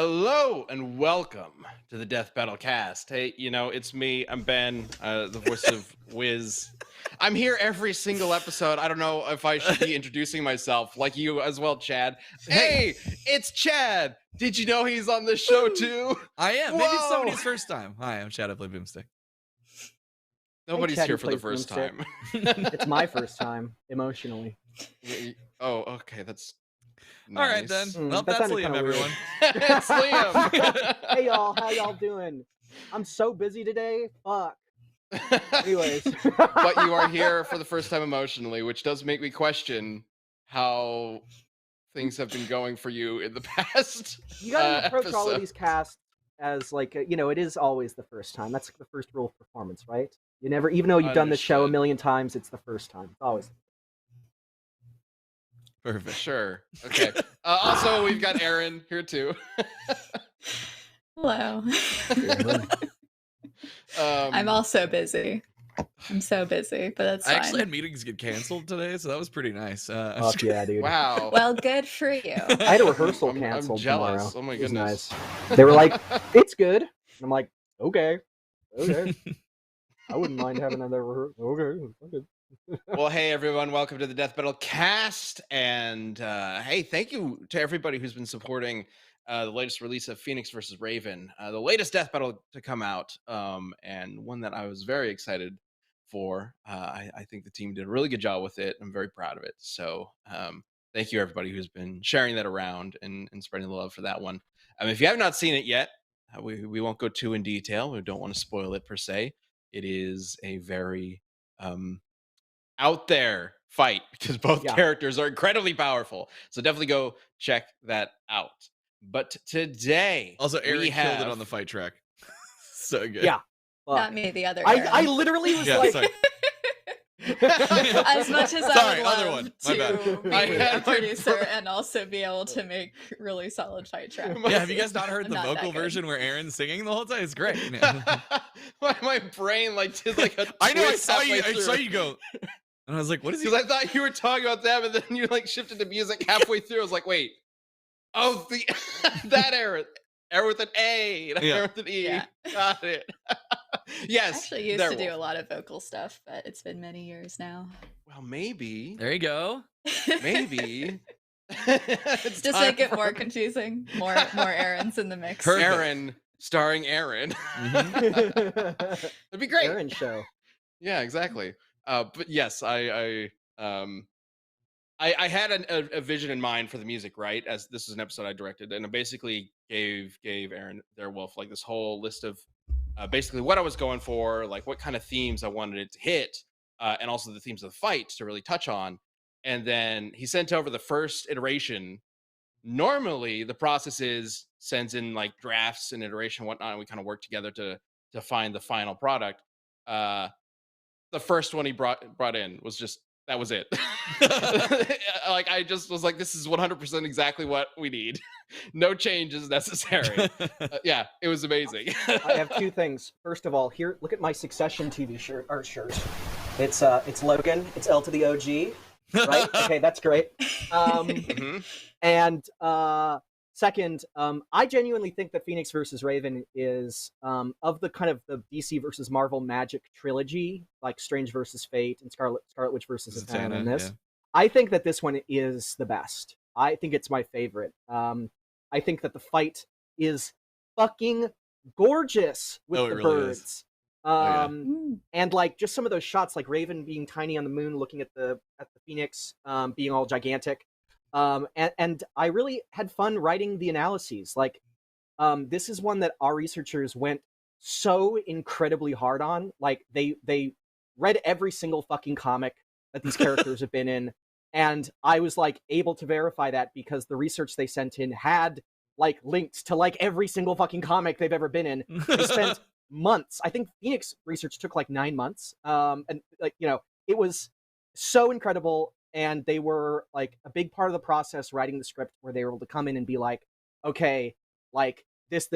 Hello and welcome to the Death Battle Cast. Hey, it's me. I'm Ben, the voice of Wiz. I'm here every single episode. I don't know if I should be introducing myself like you as well, Chad. Hey, it's Chad. Did you know he's on this show too? I am. Whoa. Maybe it's somebody's first time. Hi, I'm Chad. I play Boomstick. Nobody's Chad, here who for the plays first Boomstick. time. It's my first time, emotionally. Oh, okay. That's nice. All right, then. Well, that that's sounded Liam, kinda weird. everyone. It's Liam. Hey, y'all. How y'all doing? I'm so busy today. Fuck. Anyways. But you are here for the first time emotionally, which does make me question how things have been going for you in the past. You gotta approach all of episode. these casts as like, it is always the first time. That's the first rule of performance, right? You never, even though you've done the show a Understood. million times, it's the first time. It's always. Perfect. Sure. Okay. Also, we've got Aaron here too. Hello. I'm also busy. I'm so busy, but that's I fine. actually had meetings get canceled today, so that was pretty nice. Fuck yeah, dude. Wow. Well, good for you. I had a rehearsal I'm canceled jealous. tomorrow. Oh my It was goodness. nice. They were like, "It's good." And I'm like, "Okay, okay." I wouldn't mind having another rehearsal. Okay. Well, hey everyone, welcome to the Death Battle Cast, and hey, thank you to everybody who's been supporting the latest release of Phoenix versus Raven, the latest Death Battle to come out, and one that I was very excited for. I think the team did a really good job with it. I'm very proud of it. So thank you everybody who's been sharing that around and spreading the love for that one. If you have not seen it yet, we won't go too in detail. We don't want to spoil it per se. It is a very out there fight because both characters are incredibly powerful. So definitely go check that out. But today, Also, Aaron killed have... it on the fight track. So good. Yeah. Not me, the other Aaron. I literally was Sorry. As much as I would other love one. My bad. to be I a had my producer and also be able to make really solid fight tracks. Yeah, have you guys not heard the Not vocal that good. version where Aaron's singing the whole time? It's great. my brain did like a I know. I twist saw you. halfway I saw through. you go. And I was like, "What is he?" Because I thought you were talking about them, and then you shifted to music halfway through. I was like, wait, oh, the that Aaron with an A, not Aaron with an E. Yeah. Got it. Yes, I actually used to do a lot of vocal stuff, but it's been many years now. Well, maybe. There you go. Maybe. Just make it more confusing. More Aarons in the mix. Perfect. Aaron starring Aaron. That'd That'd be great. Aaron show. Yeah, exactly. But yes, I had a vision in mind for the music, right? As this is an episode I directed, and I basically gave Aaron Wolf like this whole list of basically what I was going for, like what kind of themes I wanted it to hit, and also the themes of the fight to really touch on. And then he sent over the first iteration. Normally, the process is sends in like drafts and iteration and whatnot, and we kind of work together to find the final product. The first one he brought in was just that was it. Like I just was like, this is 100% exactly what we need. No change is necessary. Yeah, it was amazing. I have two things. First of all, here, look at my Succession TV shirt. It's Logan. It's L to the OG. Right? Okay, that's great. And second, I genuinely think that Phoenix versus Raven is of the kind of the DC versus Marvel Magic trilogy, like Strange versus Fate and Scarlet Witch versus Zatanna in this. Yeah. I think that this one is the best. I think it's my favorite. I think that the fight is fucking gorgeous with the really birds. And like just some of those shots, like Raven being tiny on the moon, looking at the Phoenix, being all gigantic. And I really had fun writing the analyses. Like, this is one that our researchers went so incredibly hard on. Like they read every single fucking comic that these characters have been in. And I was like able to verify that because the research they sent in had like links to like every single fucking comic they've ever been in. They spent months. I think Phoenix research took like 9 months. And like, it was so incredible. And they were like a big part of the process writing the script where they were able to come in and be like, okay, like this,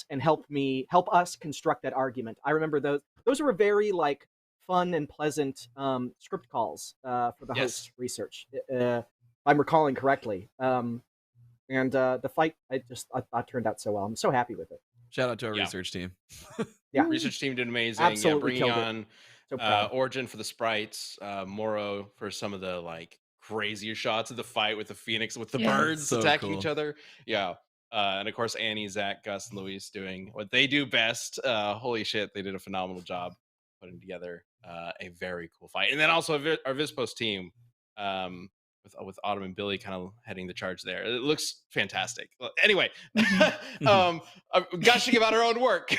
and help us construct that argument. I remember those were very like fun and pleasant script calls for the host research, if I'm recalling correctly. And the fight, I thought turned out so well. I'm so happy with it. Shout out to our Yeah. research team. Yeah. Research team did amazing. Absolutely bringing killed it. on So proud. Origin for the sprites, Moro for some of the like crazier shots of the fight with the Phoenix with the Yeah. birds So attacking cool. each other. Yeah. And of course, Annie, Zach, Gus, and Luis doing what they do best. Holy shit, they did a phenomenal job putting together a very cool fight. And then also our Vispos team with Autumn and Billy kind of heading the charge there. It looks fantastic. Anyway, I'm gushing about our own work.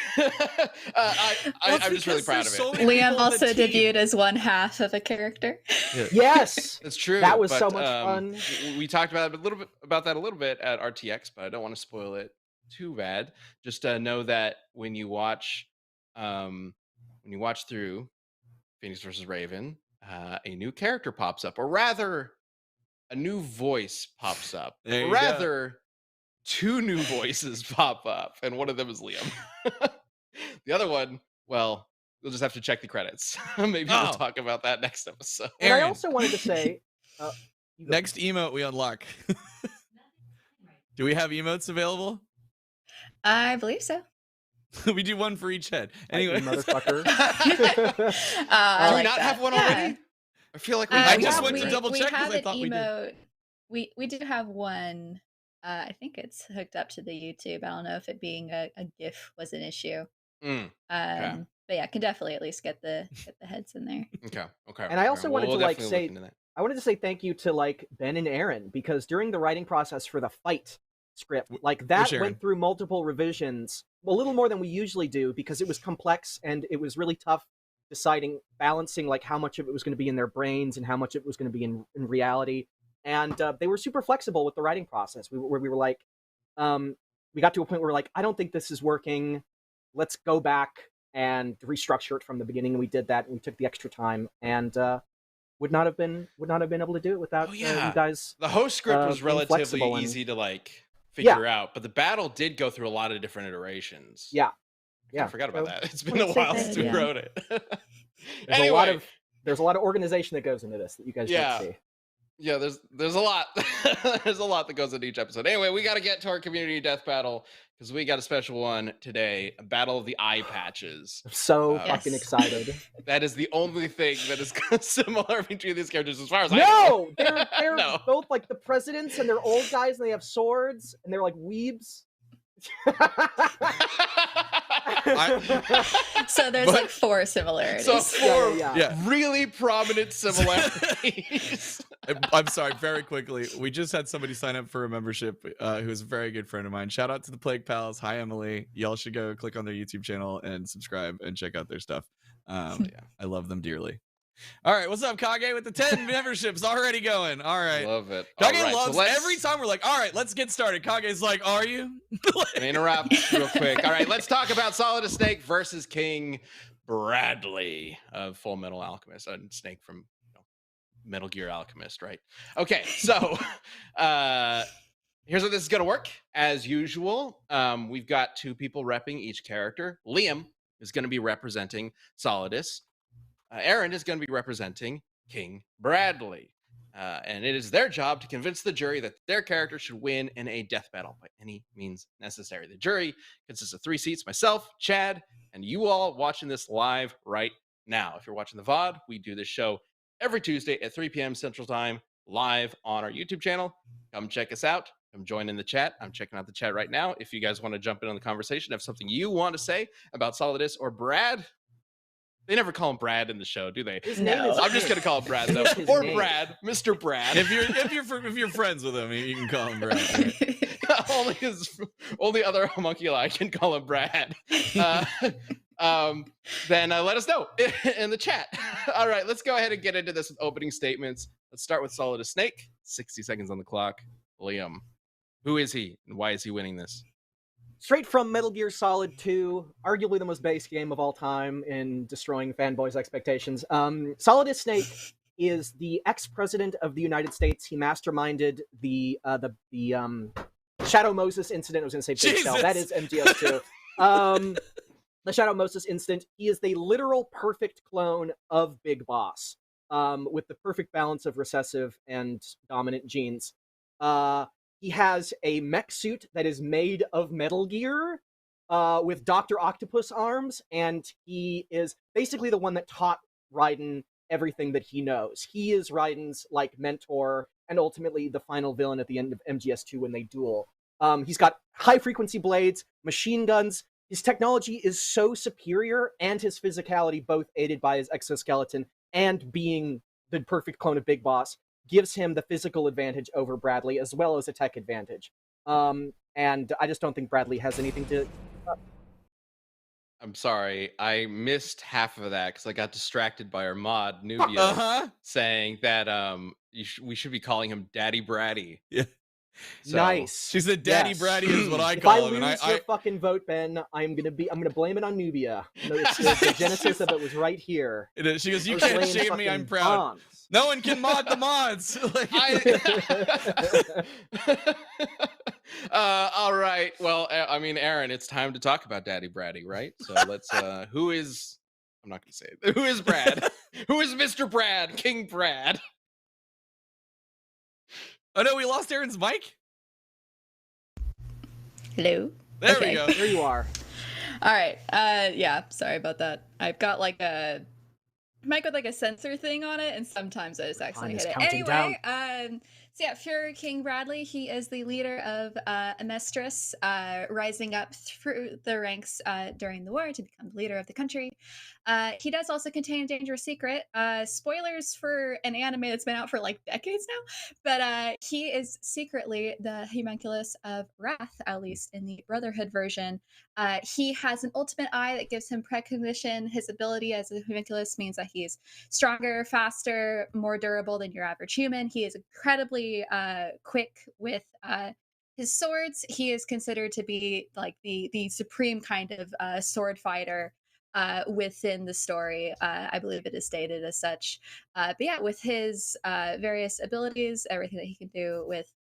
I'm just really proud of it. Liam also debuted as one half of a character. Yes, That's true. that was so but, much fun. We talked about it a little bit at RTX, but I don't want to spoil it too bad. Just know that when you watch through Phoenix versus Raven, a new character pops up, or rather, a new voice pops up. There you Rather, two new voices pop up, and one of them is Liam. The other one, well, we'll just have to check the credits. Maybe we'll talk about that next episode. And I Aaron. also wanted to say, Next emote we unlock. Do we have emotes available? I believe so. We do one for each head. Anyway, motherfucker. Do we not have one already? I feel like I just went to double we check 'cause have I an thought we did. emote. We do have one. I think it's hooked up to the YouTube. I don't know if it being a GIF was an issue. Okay. But yeah, I can definitely at least get the heads in there. Okay. And I also wanted to like definitely say, look into that. I wanted to say thank you to like Ben and Aaron, because during the writing process for the fight script, like that Aaron? went through multiple revisions, a little more than we usually do, because it was complex and it was really tough balancing like how much of it was going to be in their brains and how much of it was going to be in reality. And they were super flexible with the writing process. We were like, we got to a point where we're like, I don't think this is working. Let's go back and restructure it from the beginning. And we did that, and we took the extra time, and would not have been able to do it without you guys. The host script was being relatively flexible and- easy to like figure out, but the battle did go through a lot of different iterations. Yeah. I forgot about So, that. It's been a while since we wrote it. There's a lot of organization that goes into this that you guys don't see. Yeah, there's a lot. There's a lot that goes into each episode. Anyway, we got to get to our community death battle because we got a special one today, a battle of the eye patches. I'm so Yes. fucking excited. That is the only thing that is similar between these characters as far as I know. No, they're No. both like the presidents, and they're old guys, and they have swords, and they're like weebs. So there's like 4 similarities. So 4 Yeah. really prominent similarities. I'm sorry, very quickly. We just had somebody sign up for a membership who's a very good friend of mine. Shout out to the Plague Pals. Hi, Emily. Y'all should go click on their YouTube channel and subscribe and check out their stuff. I love them dearly. All right, what's up, Kage? With the 10 memberships already going. All right. Love it. Kage All right, loves so let's- every time we're like, all right, let's get started. Kage's like, are you? Let me interrupt real quick. All right, let's talk about Solidus Snake versus King Bradley of Full Metal Alchemist. And Snake from Metal Gear Alchemist, right? Okay, so here's how this is going to work. As usual, we've got 2 people repping each character. Liam is going to be representing Solidus. Aaron is going to be representing King Bradley. And it is their job to convince the jury that their character should win in a death battle by any means necessary. The jury consists of 3 seats, myself, Chad, and you all watching this live right now. If you're watching the VOD, we do this show every Tuesday at 3 p.m. Central Time, live on our YouTube channel. Come check us out. Come join in the chat. I'm checking out the chat right now. If you guys want to jump in on the conversation, have something you want to say about Solidus or Brad. They never call him Brad in the show, do they? His name is. I'm just gonna call him Brad though, His or name. Brad, Mr. Brad. if you're friends with him, you can call him Brad. Right? only other homunculi can call him Brad. Then let us know in the chat. All right, let's go ahead and get into this with opening statements. Let's start with Solidus Snake. 60 seconds on the clock. Liam, who is he and why is he winning this? Straight from Metal Gear Solid 2, arguably the most base game of all time in destroying fanboys' expectations. Solidus Snake is the ex-president of the United States. He masterminded the Shadow Moses incident. I was going to say Big Cell. That is MGS2. The Shadow Moses incident. He is the literal perfect clone of Big Boss, with the perfect balance of recessive and dominant genes. He has a mech suit that is made of Metal Gear, with Dr. Octopus arms, and he is basically the one that taught Raiden everything that he knows. He is Raiden's like mentor and ultimately the final villain at the end of MGS2 when they duel. He's got high frequency blades, machine guns. His technology is so superior, and his physicality, both aided by his exoskeleton and being the perfect clone of Big Boss, gives him the physical advantage over Bradley as well as a tech advantage. And I just don't think Bradley has anything to. I'm sorry, I missed half of that because I got distracted by our mod Nubia saying that we should be calling him Daddy Bratty. Yeah. So, Nice. She said Daddy Yes. Bratty is what I If call I him. lose your fucking vote, Ben, I'm gonna blame it on Nubia. The genesis of it was right here. She goes, you I was can't laying shame me, I'm fucking proud. bombs. No one can mod the mods. Like, all right. Well, I mean, Aaron, it's time to talk about Daddy Bratty, right? So let's. Who is? I'm not gonna say it. Who is Brad? Who is Mr. Brad? King Brad? Oh no, we lost Aaron's mic. Hello. There we go. There you are. All right. Yeah. Sorry about that. I've got like a mic with like a sensor thing on it, and sometimes I just accidentally hit it. Anyway, so yeah, Fuhrer King Bradley, he is the leader of Amestris, rising up through the ranks during the war to become the leader of the country. He does also contain a dangerous secret. Spoilers for an anime that's been out for like decades now, but he is secretly the homunculus of Wrath, at least in the Brotherhood version. He has an ultimate eye that gives him precognition. His ability as a homunculus means that he's stronger, faster, more durable than your average human. He is incredibly quick with his swords. He is considered to be like the supreme kind of sword fighter within the story. I believe it is stated as such. But yeah, with his various abilities, everything that he can do with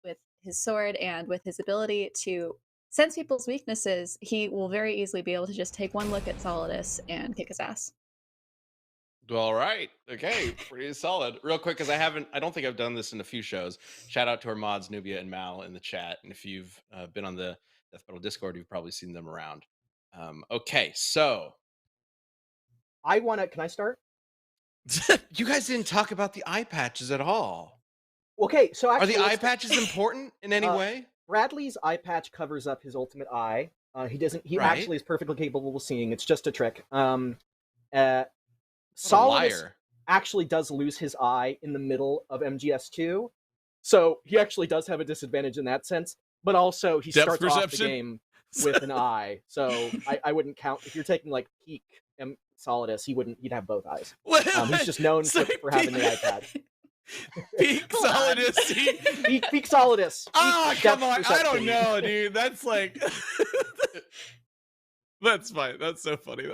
his sword and with his ability to sense people's weaknesses, he will very easily be able to just take one look at Solidus and kick his ass. All right. Okay. Pretty solid. Real quick, because I don't think I've done this in a few shows. Shout out to our mods, Nubia and Mal, in the chat. And if you've been on the Death Battle Discord, you've probably seen them around. Okay. So. Can I start? You guys didn't talk about the eye patches at all. Okay, so actually, are the eye patches important in any way? Bradley's eye patch covers up his ultimate eye. He actually is perfectly capable of seeing. It's just a trick. Solidus actually does lose his eye in the middle of MGS2, so he actually does have a disadvantage in that sense. But also, he starts off the game with an eye, so I wouldn't count if you're taking like peak Solidus. He'd have both eyes. He's just known for having the eye patch. Peak Solidus. Peak Solidus. Oh, come on. I don't know, dude. That's like... That's fine. That's so funny.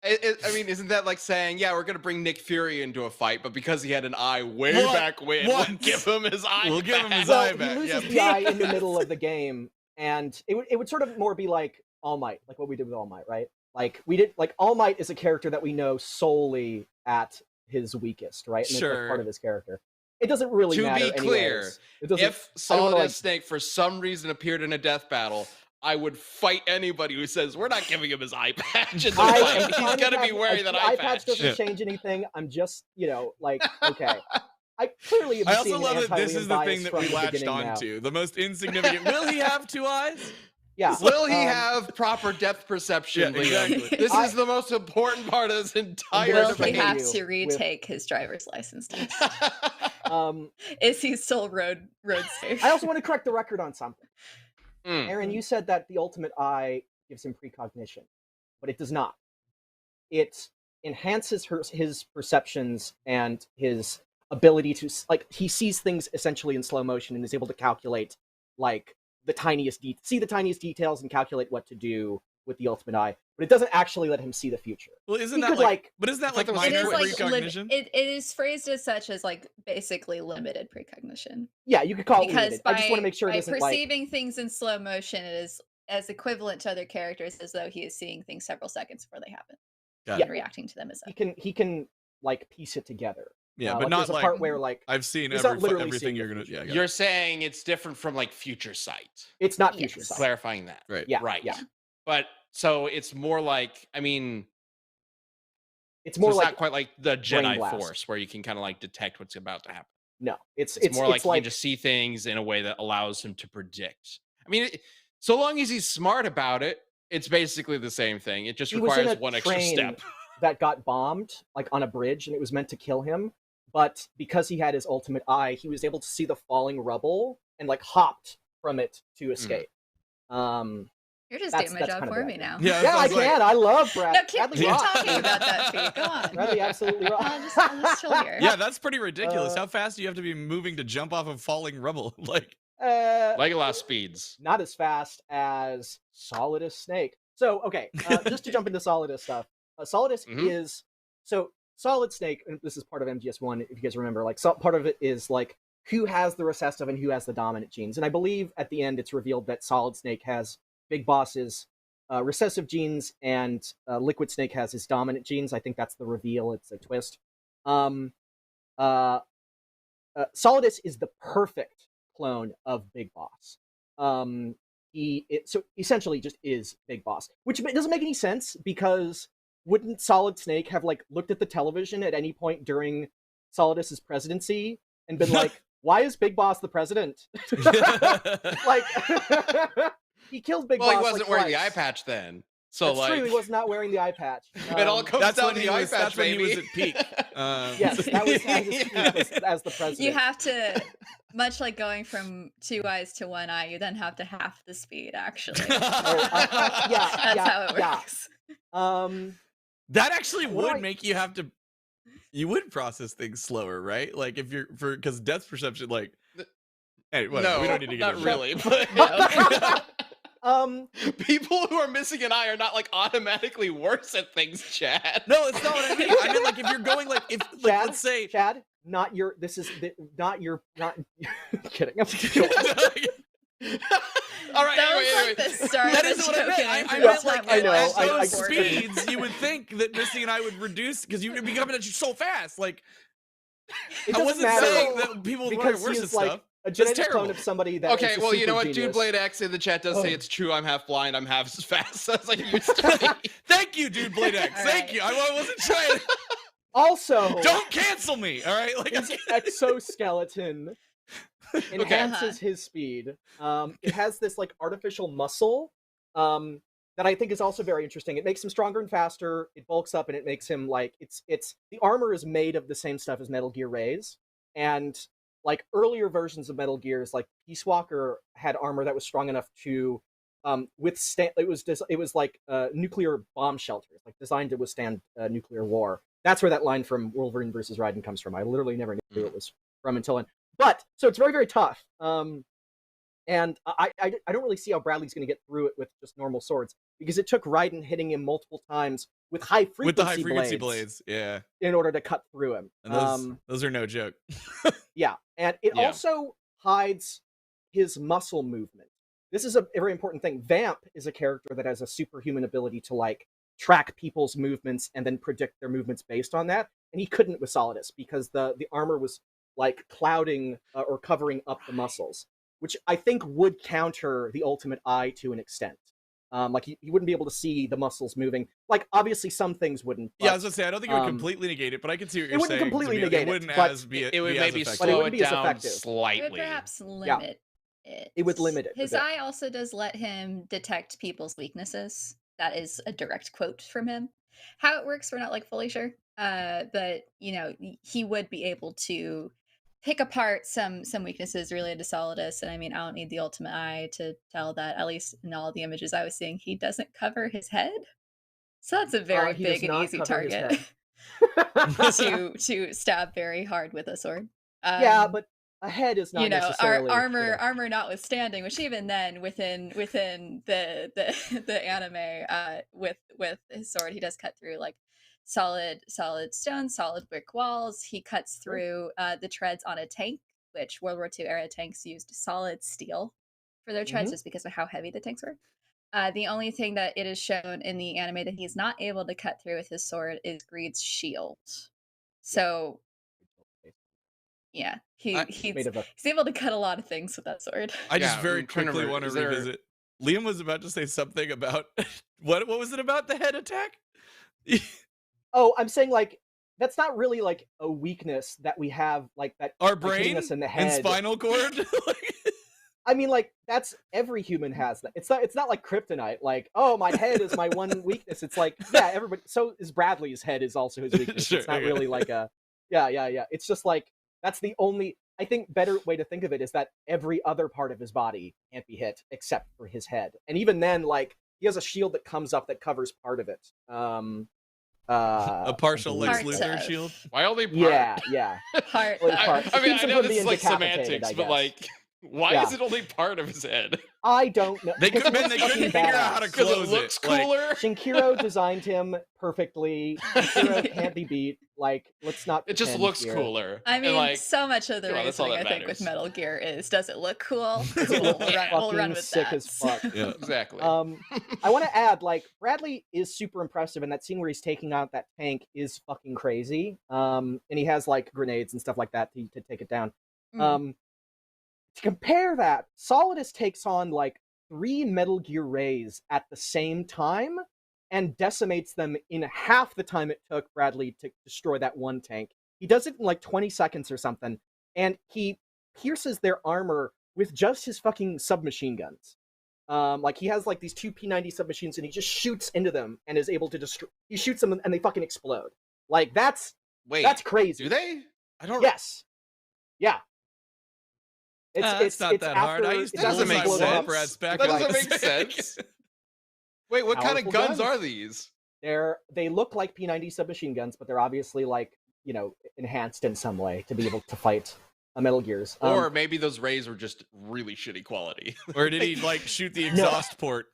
I mean, isn't that like saying, yeah, we're going to bring Nick Fury into a fight, but because he had an eye back when, we'll give him his eye We'll back. give him his eye back. He loses the eye in the middle of the game, and it would sort of more be like All Might, like what we did with All Might, right? Like All Might is a character that we know solely at his weakest, right? And it's part of his character. It doesn't really matter. To be clear, if Solidus Snake for some reason appeared in a death battle, I would fight anybody who says we're not giving him his eye patch in the fight. He's gonna be wearing that eye patch. Eye patch doesn't change anything. I'm just, like, okay. I clearly am I also seeing love an that this is the thing that we latched onto. The most insignificant. Will he have two eyes? Yeah. Will he have proper depth perception? Yeah, exactly. This is the most important part of this entire Will debate. he have to retake his driver's license test? Is he still road safe? I also want to correct the record on something. Aaron, you said that the ultimate eye gives him precognition, but it does not. It enhances his perceptions and his ability to, like, he sees things essentially in slow motion and is able to calculate, like, the tiniest details and calculate what to do with the ultimate eye, but it doesn't actually let him see the future. Well, isn't that like minor precognition? It is phrased as such as like basically limited precognition. Yeah, you could call it limited. I just want to make sure it isn't perceiving things in slow motion, it is as equivalent to other characters as though he is seeing things several seconds before they happen and reacting to them as such. He can like piece it together. Yeah, but like, not there's a like part where like I've seen it's not literally everything seeing you're the gonna. future. Yeah, You're saying it's different from like future sight. It's not future Yes. sight. Clarifying that. right. Yeah, Right. yeah. But so it's more like, I mean, It's so more it's like not quite like the brain Jedi blast. Force where you can kind of like detect what's about to happen. No, It's more like he can just see things in a way that allows him to predict. I mean, so long as he's smart about it, it's basically the same thing. It just he was in requires a one extra train step. that got bombed like on a bridge, and it was meant to kill him. But because he had his ultimate eye, he was able to see the falling rubble and like hopped from it to escape. You're just That's- doing my that's job kind of for the me idea. now. Yeah, Yeah, I was like- can. I love Brad. No, keep Bradley rocks. talking about that feat. Go on. Bradley absolutely rocks. I'll just chill here. Yeah, that's pretty ridiculous. Uh, How fast do you have to be moving to jump off of falling rubble? Like, Legolas speeds. Not as fast as Solidus Snake. So, okay, just to jump into Solidus stuff. Solidus is so Solid Snake. And this is part of MGS1, if you guys remember. Like, part of it is like who has the recessive and who has the dominant genes. And I believe at the end it's revealed that Solid Snake has Big Boss's recessive genes, and Liquid Snake has his dominant genes. I think that's the reveal. It's a twist. Solidus is the perfect clone of Big Boss. So essentially just is Big Boss, which doesn't make any sense, because wouldn't Solid Snake have like looked at the television at any point during Solidus's presidency and been like, "Why is Big Boss the president?" Like, he killed Big Well, Boss. he wasn't like, wearing the twice. eye patch then. So That's like, true. He was not wearing the eye patch. it all comes that's down when to he the eye was. patch, That's when he was baby. at peak. Yes, that was at his peak as the president. You have to, much like going from 2 eyes to 1 eye, you then have to half the speed, actually. That's how it works. That actually What do would I- make you have to. You would process things slower, right? Like if you're because depth perception, like. Hey, whatever. No, We don't need to get not into really. that. But people who are missing an eye are not like automatically worse at things, Chad. No, it's not what I mean. I mean, like if you're going like if like, Chad, let's say Chad, not your. This is not your. Not kidding. I'm kidding. All right, That anyway, was like anyway. the start That of isn't the what I joke, meant. and I after meant this like time, I know, at I- those I- speeds, you would think that missing an eye would reduce because you'd be coming at you so fast. Like It I doesn't wasn't matter, saying that people would because worse he at is like stuff. a genetic clone terrible. of somebody that. Okay, is a well, you know super what? genius. Dude Blade X in the chat does say Oh. it's true. I'm half blind. I'm half fast. That's like used to be. Thank you, dude, Blade X. All Thank right. you. I wasn't trying. Also, Don't cancel me. All right, like his exoskeleton enhances his speed. It has this like artificial muscle that I think is also very interesting. It makes him stronger and faster. It bulks up, and it makes him like it's the armor is made of the same stuff as Metal Gear Ray's, and like earlier versions of Metal Gears, like Peace Walker had armor that was strong enough to withstand. It was like nuclear bomb shelters, like designed to withstand nuclear war. That's where that line from Wolverine versus Raiden comes from. I literally never knew it was from until then. But so it's very, very tough. And I don't really see how Bradley's going to get through it with just normal swords, because it took Raiden hitting him multiple times with high frequency blades. Yeah, in order to cut through him. and those are no joke. Yeah, and it Yeah. also hides his muscle movement. This is a very important thing. Vamp is a character that has a superhuman ability to like track people's movements and then predict their movements based on that. And he couldn't with Solidus, because the armor was like clouding or covering up the muscles, which I think would counter the ultimate eye to an extent. Like he wouldn't be able to see the muscles moving. Like obviously some things wouldn't. Yeah, I but, was gonna say I don't think it would completely negate it, but I can see what you're wouldn't saying. completely to be- negate it it, wouldn't but as be. It would be maybe as effective. But it slow wouldn't it be as down effective. It would slightly. perhaps limit it. It would limit it a His bit. eye also does let him detect people's weaknesses. That is a direct quote from him. How it works, we're not like fully sure. But you know, he would be able to pick apart some weaknesses related to Solidus. And I mean, I don't need the ultimate eye to tell that, at least in all the images I was seeing, he doesn't cover his head. So that's a very He does big and not easy cover his target head. to stab very hard with a sword. Yeah, but a head is not you know, necessarily armor notwithstanding, which even then within the anime, with his sword, he does cut through like solid stone, solid brick walls. He cuts through the treads on a tank, which World War II era tanks used solid steel for their treads just because of how heavy the tanks were. The only thing that it is shown in the anime that he's not able to cut through with his sword is Greed's shield. So Yeah, made of a. he's able to cut a lot of things with that sword. I just Yeah, very I'm trying to quickly remember, want to is there- revisit. Liam was about to say something about what was it about the head attack? Oh, I'm saying like that's not really like a weakness that we have, like that. Our like, brain hitting us in the and head. spinal cord. I mean, like that's every human has that. It's not like kryptonite. Like, oh, my head is my one weakness. It's like, yeah, everybody. So is Bradley's head is also his weakness. Sure, It's not yeah. really like a, yeah. It's just like that's the only. I think better way to think of it is that every other part of his body can't be hit except for his head, and even then, like he has a shield that comes up that covers part of it. A partial Lex Parts Luthor of. shield. Why only part? Yeah. Part Well, of. part- I mean, keeps I him know from this is being like decapitated, semantics, I but guess. like, why Yeah. is it only part of his head? I don't know. They because could, it man, they looks couldn't fucking figure out how to badass. Because it close looks it. Like, cooler. Shinkiro designed him perfectly. Shinkiro can't be beat. Like, let's not. It just pretend looks here. cooler. I And, mean, like, so much of the come on, that's all reasoning that I think with matters. Metal Gear is, does it look cool? Does it Cool, look we'll run fucking with sick that. as fuck? yeah. exactly. I want to add, like, Bradley is super impressive, and that scene where he's taking out that tank is fucking crazy. And he has like grenades and stuff like that to take it down. Mm. To compare that, Solidus takes on like 3 Metal Gear Rays at the same time and decimates them in half the time it took Bradley to destroy that one tank. He does it in like 20 seconds or something, and he pierces their armor with just his fucking submachine guns. Like he has like these 2 P90 submachines, and he just shoots into them and is able to destroy. He shoots them and they fucking explode. Like that's Wait, crazy. do they? I don't. Yes. Yeah. It's not that hard. I used to That doesn't make bullseye sense. apparatus back That in doesn't the make day. sense. Wait, what kind of Powerful guns guns. are these? They look like P90 submachine guns, but they're obviously like, you know, enhanced in some way to be able to fight a Metal Gears. Or maybe those rays were just really shitty quality. Or did he like shoot the exhaust port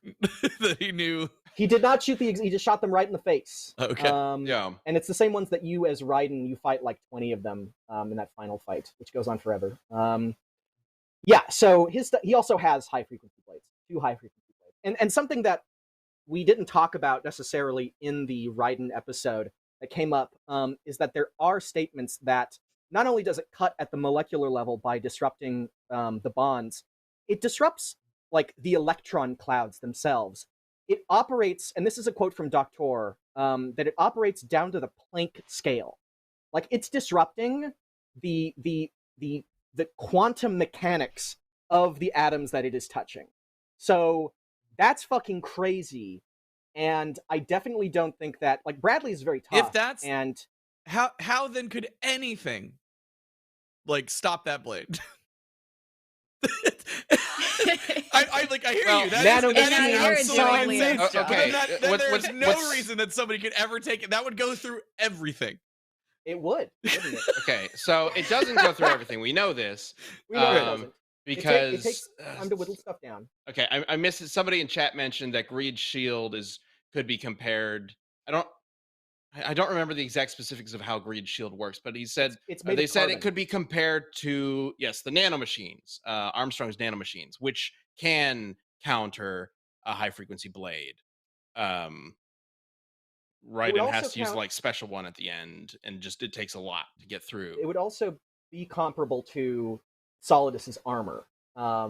that he knew? he did not shoot he just shot them right in the face. Okay. Yeah. And it's the same ones that you as Raiden, you fight like 20 of them in that final fight, which goes on forever. Yeah, so he also has high frequency blades, 2 high frequency blades. And something that we didn't talk about necessarily in the Raiden episode that came up is that there are statements that not only does it cut at the molecular level by disrupting the bonds, it disrupts like the electron clouds themselves. It operates, and this is a quote from Doctor, that it operates down to the Planck scale. Like it's disrupting the quantum mechanics of the atoms that it is touching. So that's fucking crazy. And I definitely don't think that, like, Bradley is very tough. If that's and how then could anything like stop that blade? I hear Well, you. That is you're absolutely doing insane. Liam's job. Okay, There's no what's- reason that somebody could ever take it. That would go through everything. it would, wouldn't it? Okay, so it doesn't go through everything. We know this We know it Um, doesn't. because It takes time to whittle stuff down. okay, I missed it. Somebody in chat mentioned that Greed's shield could be compared. I don't remember the exact specifics of how Greed's shield works, but he said It's made they of said it carbon. could be compared to the nanomachines, Armstrong's nanomachines, which can counter a high frequency blade. Raiden also has to use count- like special one at the end, and just it takes a lot to get through. It would also be comparable to Solidus's armor,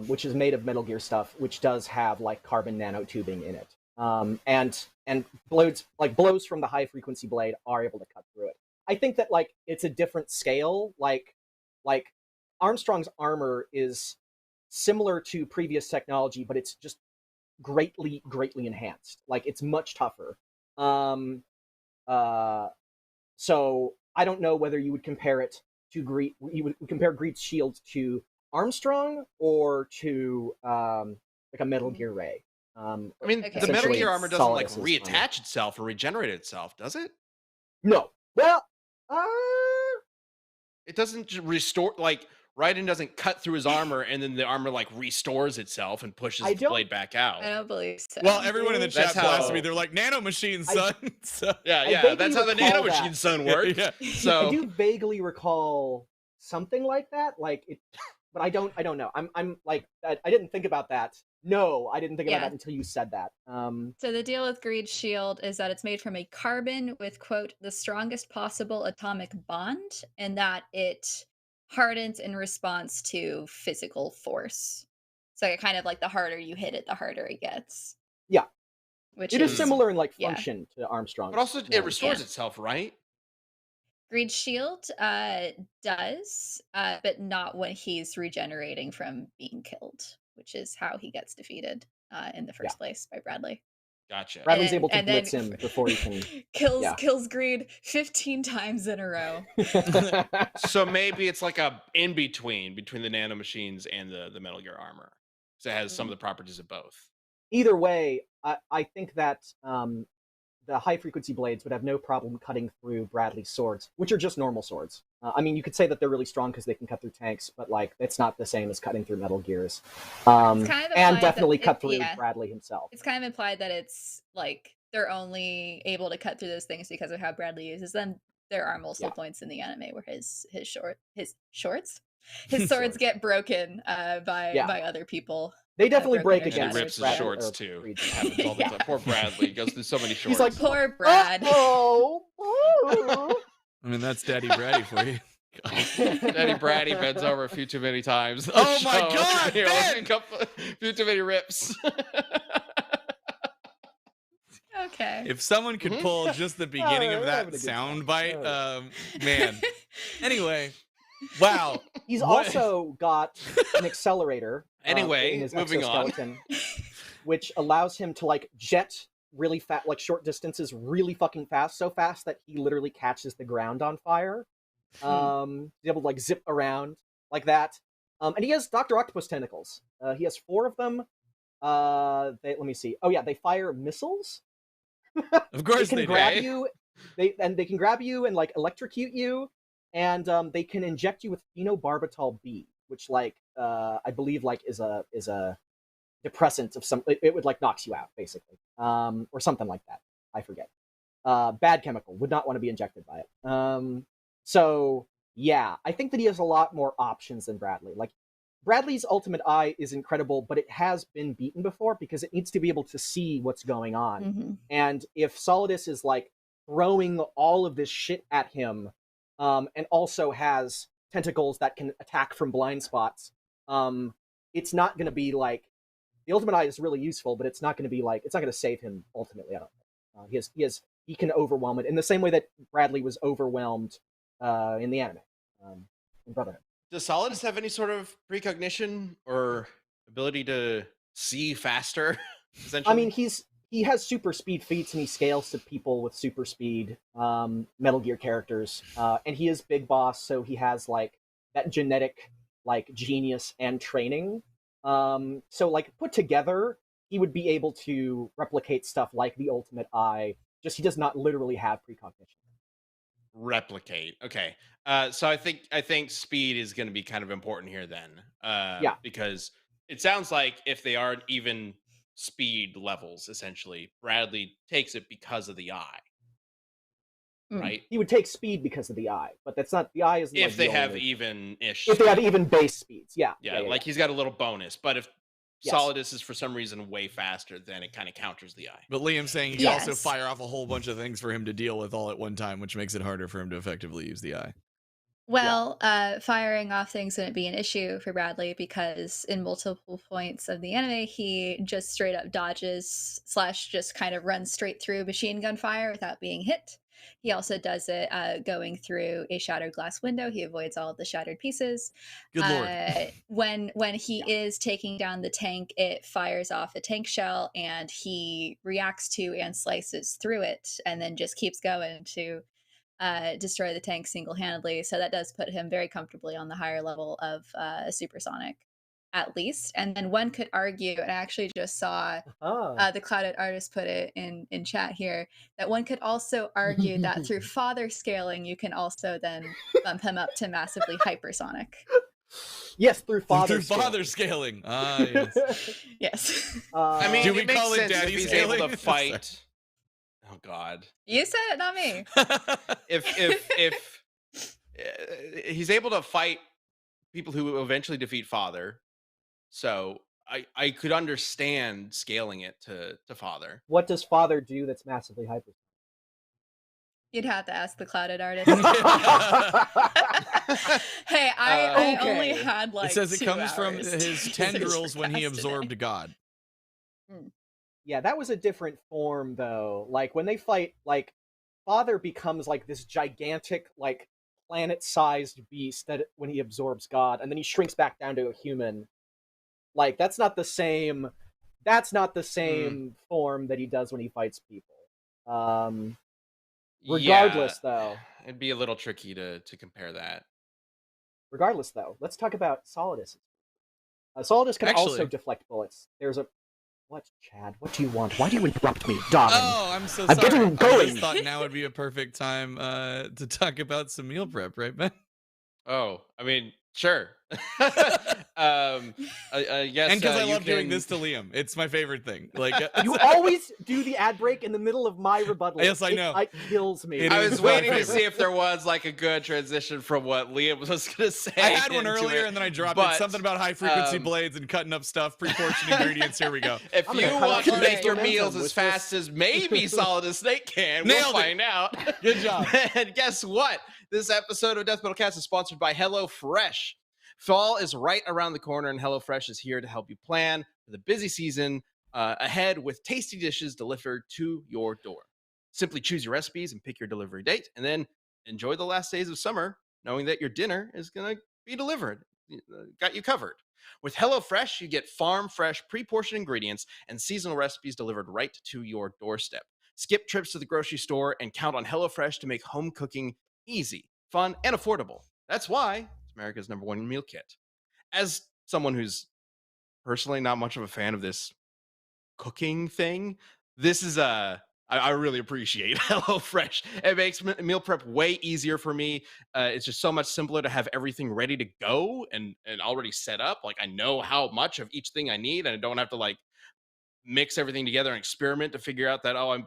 which is made of Metal Gear stuff, which does have like carbon nanotubing in it. And blows from the high frequency blade are able to cut through it. I think that like it's a different scale. Like Armstrong's armor is similar to previous technology, but it's just greatly enhanced. Like it's much tougher. So I don't know whether you would compare it to Greed. You would compare Greed's shield to Armstrong or to like a Metal Gear Ray. I mean, Okay, the Metal essentially Gear armor doesn't like Solidus's reattach itself or regenerate itself, does it? No. Well, It doesn't restore. Like Raiden doesn't cut through his armor and then the armor like restores itself and pushes I the don't- blade back out. I don't believe so. Well, everyone in the That's chat blasted how- me. They're like, nanomachines, son. So, Yeah, vaguely that's how the recall nanomachine that. son works. yeah. I So do vaguely recall something like that. Like it, but I don't know. I'm like I didn't think about that. No, I didn't think about Yeah. that until you said that. So the deal with Greed's shield is that it's made from a carbon with, quote, the strongest possible atomic bond, and that it hardens in response to physical force. So it kind of like the harder you hit it, the harder it gets. Yeah. Which it is similar in like yeah. function to Armstrong. But also it restores itself, right? Greed Shield does, but not when he's regenerating from being killed, which is how he gets defeated in the first place by Bradley. Gotcha. Bradley's able to blitz him before he can kills Greed 15 times in a row. So maybe it's like a in between the nanomachines and the Metal Gear armor. So it has some of the properties of both. Either way, I think that the high frequency blades would have no problem cutting through Bradley's swords, which are just normal swords. I mean, you could say that they're really strong because they can cut through tanks, but like it's not the same as cutting through Metal Gears. And definitely cut through Bradley himself. It's kind of implied that it's like they're only able to cut through those things because of how Bradley uses them. There are multiple points in the anime where his swords get broken by other people. They definitely break against. He rips his shorts too. Happens all the time. Poor Bradley goes through so many shorts. He's like, poor Brad. Oh. I mean, that's Daddy Braddy for you. Daddy Braddy bends over a few too many times. Oh my God! Here, a few too many rips. Okay. If someone could pull just the beginning of that sound bite, man. Anyway, wow. He's also got an accelerator. Anyway, in his moving on. Which allows him to like jet really fast, like short distances, really fucking fast, so fast that he literally catches the ground on fire. He's able to like zip around like that. And he has Dr. Octopus tentacles. He has 4 of them. Let me see. Oh yeah, they fire missiles. Of course they can grab you. They can grab you and like electrocute you, and they can inject you with phenobarbital B, which like I believe like is a depressant of some. It would like knocks you out basically, or something like that. I forget. Bad chemical. Would not want to be injected by it. So yeah, I think that he has a lot more options than Bradley. Like Bradley's ultimate eye is incredible, but it has been beaten before because it needs to be able to see what's going on. Mm-hmm. And if Solidus is like throwing all of this shit at him, and also has tentacles that can attack from blind spots, it's not going to be like the ultimate eye is really useful, but it's not going to be like it's not going to save him ultimately. I don't think he can overwhelm it in the same way that Bradley was overwhelmed in the anime, in Brotherhood. Does Solidus have any sort of precognition or ability to see faster? Essentially, I mean, he has super speed feats and he scales to people with super speed, Metal Gear characters, and he is Big Boss, so he has like that genetic like genius and training. So like put together, he would be able to replicate stuff like the ultimate eye. Just he does not literally have precognition. Replicate. Okay. So I think speed is going to be kind of important here then. Because it sounds like if they aren't even speed levels, essentially, Bradley takes it because of the eye. Right? He would take speed because of the eye, but that's not the eye is if they have even-ish. If they have even base speeds, yeah. He's got a little bonus, but if Solidus is for some reason way faster, then it kind of counters the eye. But Liam's saying he can also fire off a whole bunch of things for him to deal with all at one time, which makes it harder for him to effectively use the eye. Well, firing off things wouldn't be an issue for Bradley because in multiple points of the anime, he just straight up dodges / just kind of runs straight through machine gun fire without being hit. He also does it going through a shattered glass window. He avoids all of the shattered pieces. Good lord. When he is taking down the tank, it fires off a tank shell and he reacts to and slices through it and then just keeps going to destroy the tank single-handedly. So that does put him very comfortably on the higher level of supersonic, at least. And then one could argue, and I actually just saw the Clouded Artist put it in chat here, that one could also argue that through father scaling, you can also then bump him up to massively hypersonic. Yes, through father scaling. Ah, yes. Yes. I mean, do we it makes call it sense daddy if he's scaling? able to fight. Oh God! You said it, not me. if he's able to fight people who eventually defeat Father, so I could understand scaling it to Father. What does Father do that's massively hyper? You'd have to ask the clouded artist. Hey, I only had like it says it 2 comes from hours his tendrils when he absorbed God. Yeah, that was a different form though. Like when they fight, like Father becomes like this gigantic, like planet-sized beast that when he absorbs God, and then he shrinks back down to a human. Like that's not the same. That's not the same form that he does when he fights people. Regardless, though, it'd be a little tricky to compare that. Regardless, though, let's talk about Solidus. Solidus can also deflect bullets. There's a what, Chad? What do you want? Why do you interrupt me, darling? Oh, I'm so sorry. I'm getting going. I just thought now would be a perfect time to talk about some meal prep, right, Ben? Oh, I mean, sure. I guess, and because I love doing this to Liam, it's my favorite thing. Like you always do the ad break in the middle of my rebuttal. Yes, I know. It kills me. I was waiting to see if there was like a good transition from what Liam was going to say. I had one earlier and then I dropped it. Something about high frequency blades and cutting up stuff, pre-portioned ingredients. Here we go. If you want to make your meals as fast as maybe Solidus Snake can, we'll find out. Good job. And guess what? This episode of Death Metal Cast is sponsored by HelloFresh. Fall is right around the corner, and HelloFresh is here to help you plan for the busy season ahead with tasty dishes delivered to your door. Simply choose your recipes and pick your delivery date, and then enjoy the last days of summer, knowing that your dinner is going to be delivered. Got you covered. With HelloFresh, you get farm-fresh, pre-portioned ingredients and seasonal recipes delivered right to your doorstep. Skip trips to the grocery store and count on HelloFresh to make home cooking easy, fun, and affordable. That's why it's America's #1 meal kit. As someone who's personally not much of a fan of this cooking thing, this is I really appreciate HelloFresh. It makes meal prep way easier for me. It's just so much simpler to have everything ready to go and already set up. Like I know how much of each thing I need, and I don't have to like mix everything together and experiment to figure out that I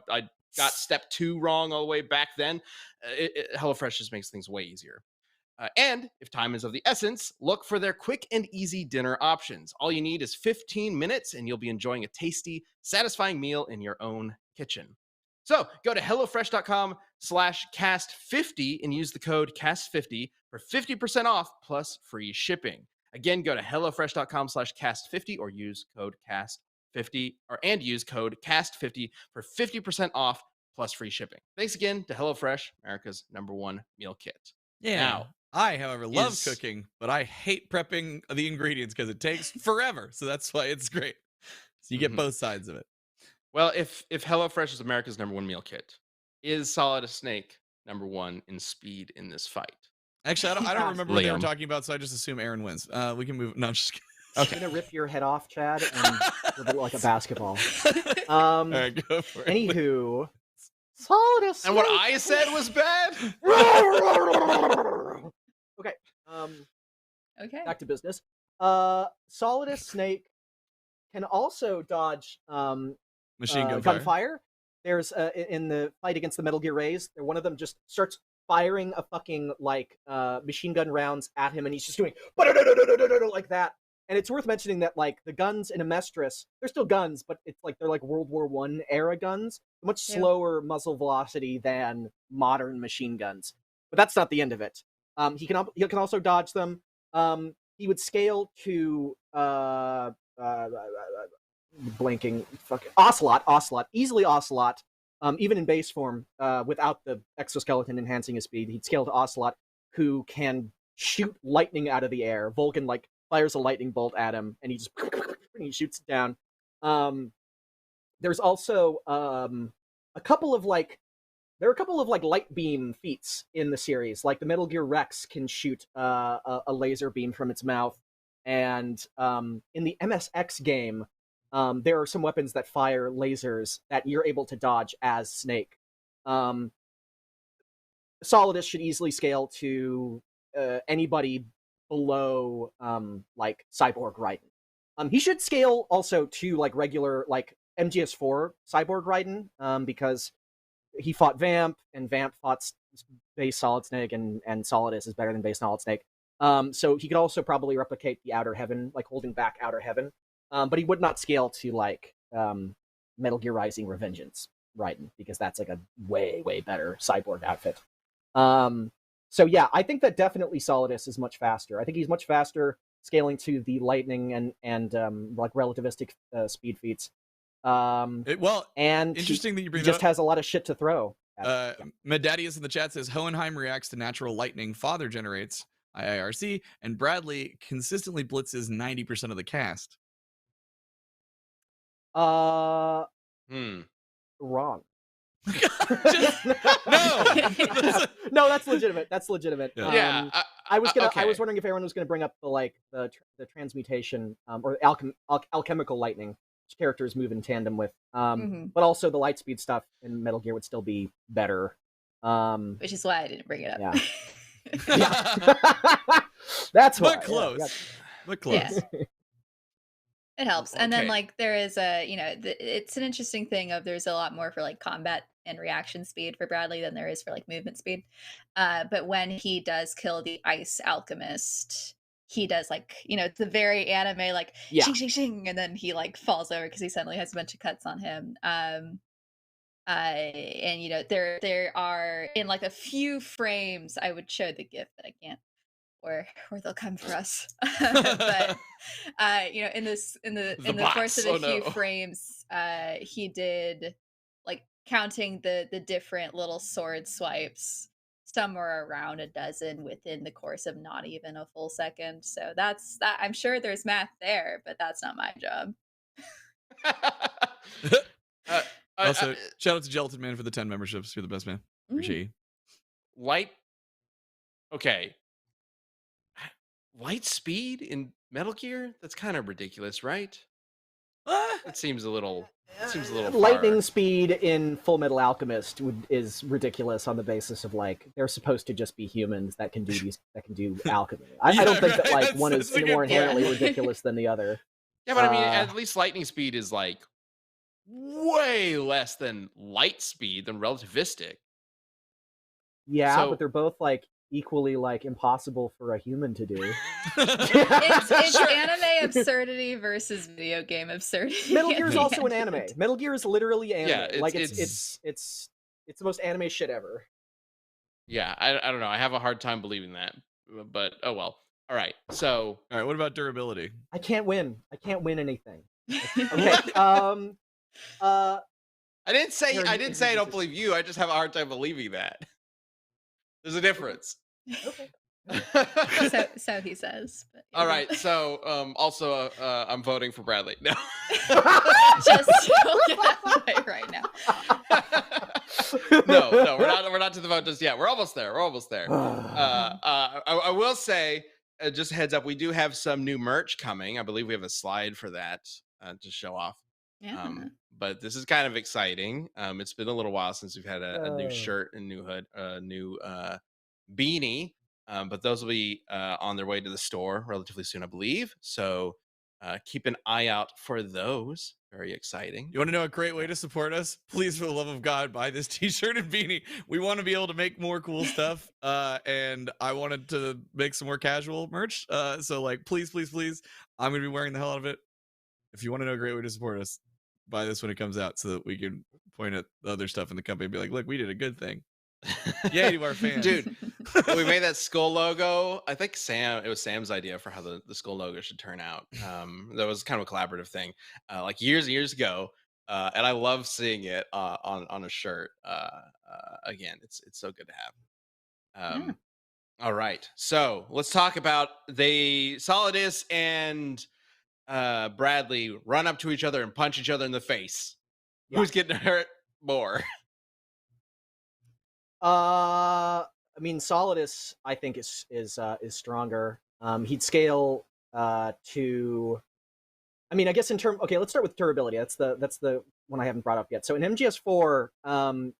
got step 2 wrong all the way back then. HelloFresh just makes things way easier. And if time is of the essence, look for their quick and easy dinner options. All you need is 15 minutes and you'll be enjoying a tasty, satisfying meal in your own kitchen. So go to HelloFresh.com/cast50 and use the code cast50 for 50% off plus free shipping. Again, go to HelloFresh.com/cast50 or use code cast50 and use code cast50 for 50% off plus free shipping. Thanks again to HelloFresh, America's #1 meal kit. Yeah. Now, I, however, love cooking, but I hate prepping the ingredients because it takes forever. So that's why it's great. So you get both sides of it. Well, if HelloFresh is America's #1 meal kit, is Solidus Snake #1 in speed in this fight? Actually, I don't remember what they were talking about, so I just assume Aaron wins. We can move. No, I'm just kidding. Okay. I'm gonna rip your head off, Chad, and rip it like a basketball. All right, go for it. Anywho, Solidus. And what I said was bad. Okay. Okay. Back to business. Solidus Snake can also dodge machine gun gunfire. There's in the fight against the Metal Gear Rays, one of them just starts firing a fucking like machine gun rounds at him, and he's just doing like that. And it's worth mentioning that like the guns in Amestris, they're still guns, but it's like they're like World War I era guns, much slower muzzle velocity than modern machine guns. But that's not the end of it. He can also dodge them. He would scale to blanking fucking Ocelot, easily Ocelot. Even in base form, without the exoskeleton enhancing his speed, he'd scale to Ocelot, who can shoot lightning out of the air. Vulcan like fires a lightning bolt at him, and he shoots it down. There's also a couple of like light beam feats in the series. Like the Metal Gear Rex can shoot a laser beam from its mouth, and in the MSX game, there are some weapons that fire lasers that you're able to dodge as Snake. Solidus should easily scale to anybody below like Cyborg Raiden. He should scale also to like regular like MGS4 Cyborg Raiden, because he fought Vamp, and Vamp fought base Solid Snake, and Solidus is better than base Solid Snake. So he could also probably replicate the Outer Heaven, like holding back Outer Heaven. But he would not scale to like Metal Gear Rising Revengeance. Raiden, because that's like a way better cyborg outfit. So yeah, I think that definitely Solidus is much faster. I think he's much faster scaling to the lightning and like relativistic speed feats. And interesting that you bring he that just up. has a lot of shit to throw. Medadius in the chat says Hohenheim reacts to natural lightning Father generates, IIRC, and Bradley consistently blitzes 90% of the cast. Wrong. No, that's legitimate. That's legitimate. Yeah. I was okay. I was wondering if everyone was gonna bring up the transmutation or alchemical lightning, which characters move in tandem with. But also the light speed stuff in Metal Gear would still be better. Which is why I didn't bring it up. Yeah. That's why. But close. Yeah. But close. Yeah. It helps. And then like there is a, it's an interesting thing of there's a lot more for like combat and reaction speed for Bradley than there is for like movement speed. But when he does kill the ice alchemist, he does like, it's the very anime like shing shing shing, and then he like falls over because he suddenly has a bunch of cuts on him. And there are in like a few frames I would show the GIF, but I can't. Or they'll come for us. But in the course of a few frames, he did like counting the different little sword swipes, somewhere around a dozen within the course of not even a full second. So that's that. I'm sure there's math there, but that's not my job. Also, shout out to Gelatin Man for the 10 memberships. You're the best, man. Appreciate you. Okay. Light speed in Metal Gear? That's kind of ridiculous, right? It seems a little. Lightning far. speed in Full Metal Alchemist is ridiculous on the basis of like they're supposed to just be humans that can do alchemy. I don't think that like one is more inherently ridiculous than the other. Yeah, but I mean, at least lightning speed is like way less than light speed than relativistic. Yeah, but they're both like equally like impossible for a human to do. It's anime absurdity versus video game absurdity. Metal Gear is also an anime. Metal Gear is literally anime. Yeah, it's the most anime shit ever. Yeah, I don't know. I have a hard time believing that, but oh well. All right. So, what about durability? I can't win anything. Okay. I didn't say I don't believe you. I just have a hard time believing that. There's a difference. Okay. So he says. But, All right. So also I'm voting for Bradley. No. Just get out of the way right now. No, we're not to the vote just yet. We're almost there. I will say, just a heads up, we do have some new merch coming. I believe we have a slide for that to show off. Yeah. But this is kind of exciting. It's been a little while since we've had a new shirt and new hood, new beanie. But those will be on their way to the store relatively soon, I believe. So keep an eye out for those. Very exciting. You want to know a great way to support us? Please, for the love of God, buy this t-shirt and beanie. We want to be able to make more cool stuff. And I wanted to make some more casual merch. So like, please, I'm going to be wearing the hell out of it. If you want to know a great way to support us, buy this when it comes out so that we can point at the other stuff in the company and be like, look, we did a good thing. Yay to our fans. Dude, we made that skull logo. I think it was Sam's idea for how the skull logo should turn out. That was kind of a collaborative thing, like years and years ago. And I love seeing it on a shirt. Again, it's so good to have. All right, so let's talk about Solidus and Bradley run up to each other and punch each other in the face. Yeah. Who's getting hurt more? I mean, Solidus, I think is stronger. He'd scale to. I mean, I guess in term. Okay, let's start with durability. That's the one I haven't brought up yet. So in MGS4,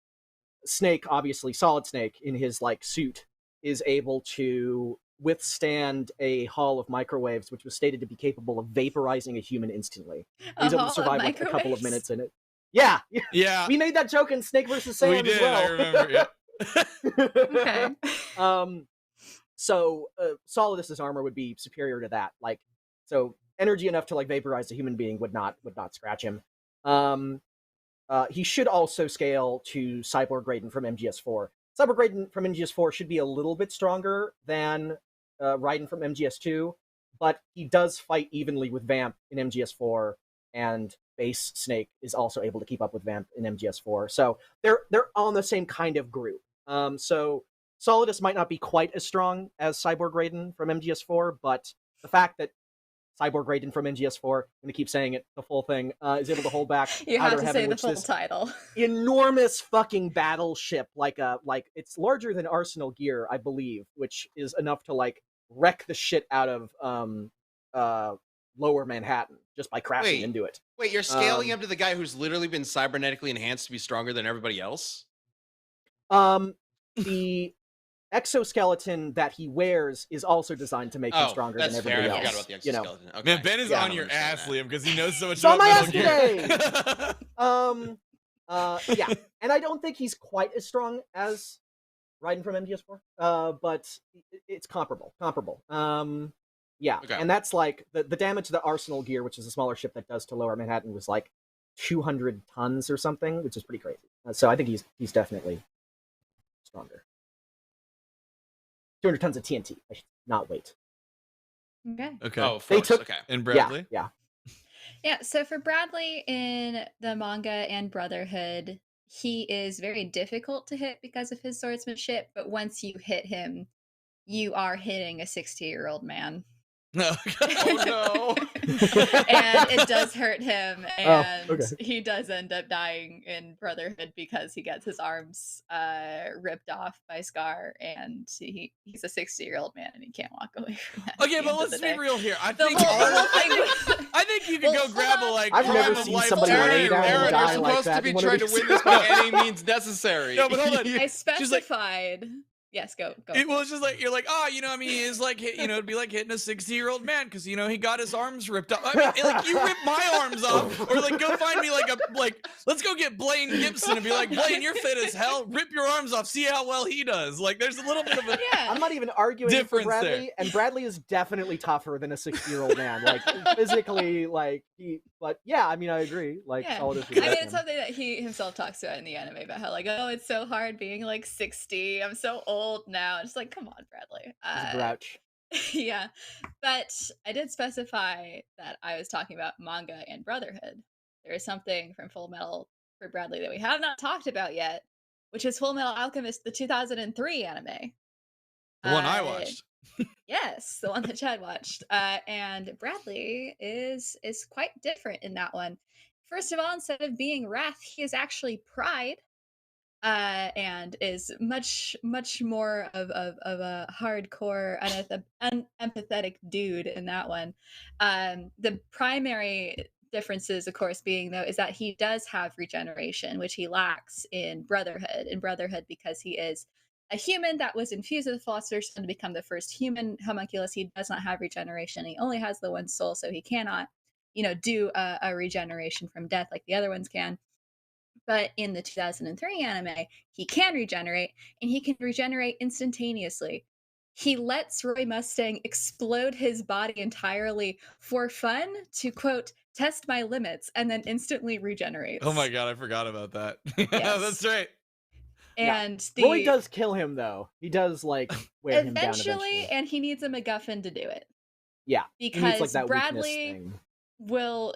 Snake, obviously Solid Snake in his like suit, is able to withstand a hall of microwaves, which was stated to be capable of vaporizing a human instantly. He's able to survive like a couple of minutes in it. Yeah. We made that joke in Snake versus Sam we did, as well. I remember. Yeah. Okay. So Solidus's armor would be superior to that. Like, so energy enough to like vaporize a human being would not scratch him. he should also scale to Cyborg Raiden from MGS4. Cyborg Raiden from MGS4 should be a little bit stronger than Raiden from MGS2, but he does fight evenly with Vamp in MGS4, and Base Snake is also able to keep up with Vamp in MGS4. So they're on the same kind of group. So Solidus might not be quite as strong as Cyborg Raiden from MGS4, but the fact that Cyborg Raiden from MGS4, I'm going to keep saying it, the full thing, is able to hold back You have Outer to Heaven, say the which full this title. enormous fucking battleship, like it's larger than Arsenal Gear, I believe, which is enough to like wreck the shit out of Lower Manhattan just by crashing into it. Wait, you're scaling up to the guy who's literally been cybernetically enhanced to be stronger than everybody else? The exoskeleton that he wears is also designed to make him stronger than everybody else. I forgot about the exoskeleton. You know? Okay. Man, Ben is on your ass, Liam, because he knows so much It's on about my ass Metal Gear. today! Yeah, and I don't think he's quite as strong as Raiden from MGS4, but it's comparable. Yeah, Okay. and that's like the damage the Arsenal Gear, which is a smaller ship, that does to Lower Manhattan was like 200 tons or something, which is pretty crazy. So I think he's definitely stronger. 200 tons of TNT. I should not weight. Okay. Okay. Oh, force. Okay. And Bradley? Yeah. Yeah, so for Bradley in the manga and Brotherhood, he is very difficult to hit because of his swordsmanship, but once you hit him, you are hitting a 60-year-old man. No. Oh no. And it does hurt him, and okay. he does end up dying in Brotherhood because he gets his arms ripped off by Scar, and he's a 60-year-old man and he can't walk away from that. Okay, but let's be real here. I think I think you can go grab a I've never Prime of seen Life somebody lay down and Aaron, die you're like supposed that to be in one of trying to these. win this by any means necessary. No, but hold on. I specified. Yes, go. Well, it's just like you're like, it's like it'd be like hitting a 60-year-old man because he got his arms ripped off. I mean, like you rip my arms off, or like go find me let's go get Blaine Gibson and be like, Blaine, you're fit as hell. Rip your arms off, see how well he does. Like, there's a little bit of a I'm not even arguing for difference Bradley, there. and Bradley is definitely tougher than a 60-year-old man, like physically, like he. But yeah, I mean, I agree. Like, Yeah. Solidus I mean, it's something that he himself talks about in the anime about how like, oh, it's so hard being like 60. I'm so old now. It's like, come on, Bradley. He's a grouch. Yeah, but I did specify that I was talking about manga and Brotherhood. There is something from Full Metal for Bradley that we have not talked about yet, which is Full Metal Alchemist, the 2003 anime. The one I watched. Yes, the one that Chad watched. And Bradley is quite different in that one. First of all, instead of being wrath, he is actually pride. And is much more of a hardcore unempathetic dude in that one. The primary differences, of course, being though is that he does have regeneration, which he lacks in Brotherhood. In Brotherhood, because he is a human that was infused with the Philosopher's Stone to become the first human homunculus, he does not have regeneration. He only has the one soul, so he cannot, do a regeneration from death like the other ones can. But in the 2003 anime, he can regenerate, and he can regenerate instantaneously. He lets Roy Mustang explode his body entirely for fun to, quote, test my limits, and then instantly regenerates. Oh my god, I forgot about that. Yes. That's right. And Roy does kill him, though. He does, like, wear him down eventually. And he needs a MacGuffin to do it. Yeah. Because he needs, like, that Bradley thing. will...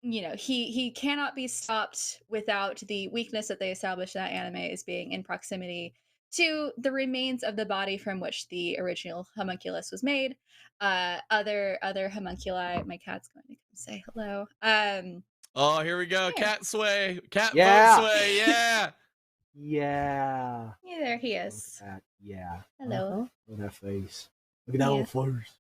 he cannot be stopped without the weakness that they established in that anime is being in proximity to the remains of the body from which the original homunculus was made. Other homunculi. My cat's going to come say hello. Oh, here we go. Cat sway. Cat Yeah. boat sway. Yeah. Yeah. Yeah, there he is. Yeah. Hello. Look at that face. Look at that little face.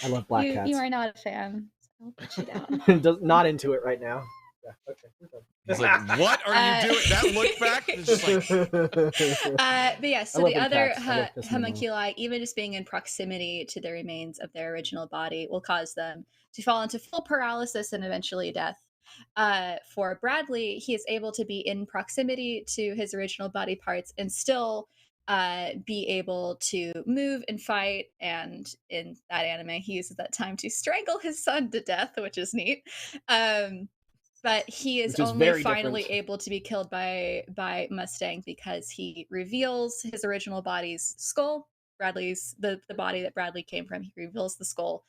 I love black cats. You are not a fan. I'll put you down. Not into it right now. Yeah, okay, we're done. He's like, what are you doing? That look back is just like... But yeah, so the other homunculi, even just being in proximity to the remains of their original body, will cause them to fall into full paralysis and eventually death. For Bradley, he is able to be in proximity to his original body parts and still be able to move and fight, and in that anime he uses that time to strangle his son to death, which is neat. But he is Which is only very finally different. able to be killed by Mustang because he reveals his original body's skull. The body that Bradley came from. He reveals the skull,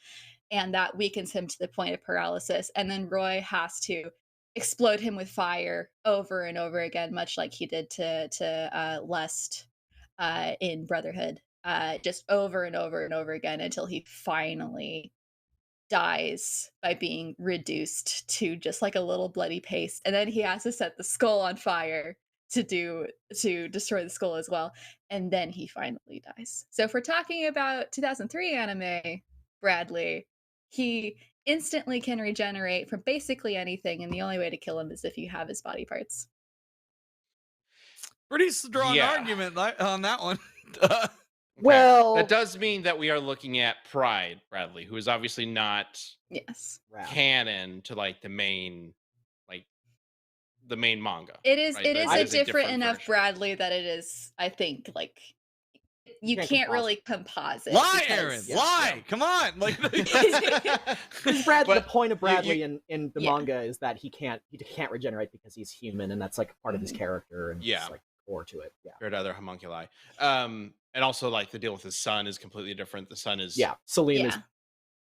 and that weakens him to the point of paralysis. And then Roy has to explode him with fire over and over again, much like he did to Lust in Brotherhood, just over and over and over again until he finally dies by being reduced to just like a little bloody paste. And then he has to set the skull on fire to destroy the skull as well. And then he finally dies. So if we're talking about 2003 anime Bradley, he instantly can regenerate from basically anything, and the only way to kill him is if you have his body parts. Pretty strong argument on that one. Okay. Well, that does mean that we are looking at Pride Bradley, who is obviously not canon to like the main manga. It is right? it is It a is different enough version. Bradley that it is, I think, like you can't really composite. Lie, Aaron. Lie. Come on. Like the point of Bradley in the manga is that he can't regenerate because he's human, and that's like part of his character, and it's like core to it. Yeah. Compared to other homunculi. And also like the deal with his son is completely different. The son is Salim is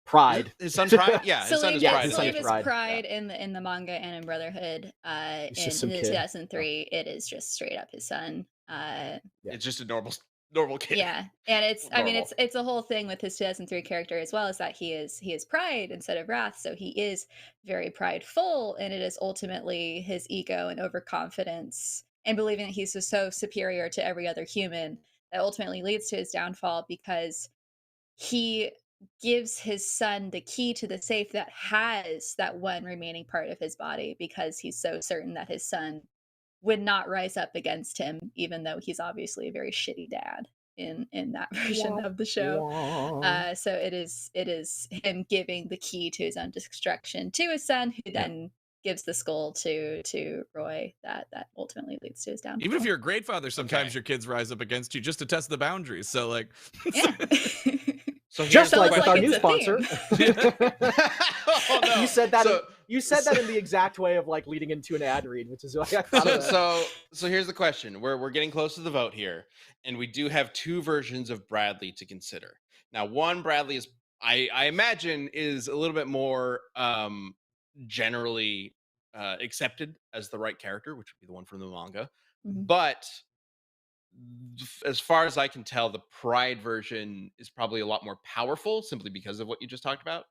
Pride. His son Pride? Yeah, his son is Pride. Salim is Pride in the manga and in Brotherhood. In 2003, it is just straight up his son. It's just a normal kid. Yeah, and it's a whole thing with his 2003 character as well, is that he is Pride instead of Wrath, so he is very prideful, and it is ultimately his ego and overconfidence and believing that he's just so superior to every other human that ultimately leads to his downfall, because he gives his son the key to the safe that has that one remaining part of his body, because he's so certain that his son would not rise up against him, even though he's obviously a very shitty dad in that version of the show. So it is him giving the key to his own destruction to his son, who then gives the skull to Roy that ultimately leads to his downfall. Even if you're a great father, sometimes your kids rise up against you just to test the boundaries. So like So just like with our new sponsor. Oh, no. You said that in the exact way of like leading into an ad read, which is why I thought so here's the question. We're getting close to the vote here, and we do have two versions of Bradley to consider. Now, one Bradley is I imagine is a little bit more generally accepted as the right character, which would be the one from the manga. But as far as I can tell, the Pride version is probably a lot more powerful simply because of what you just talked about,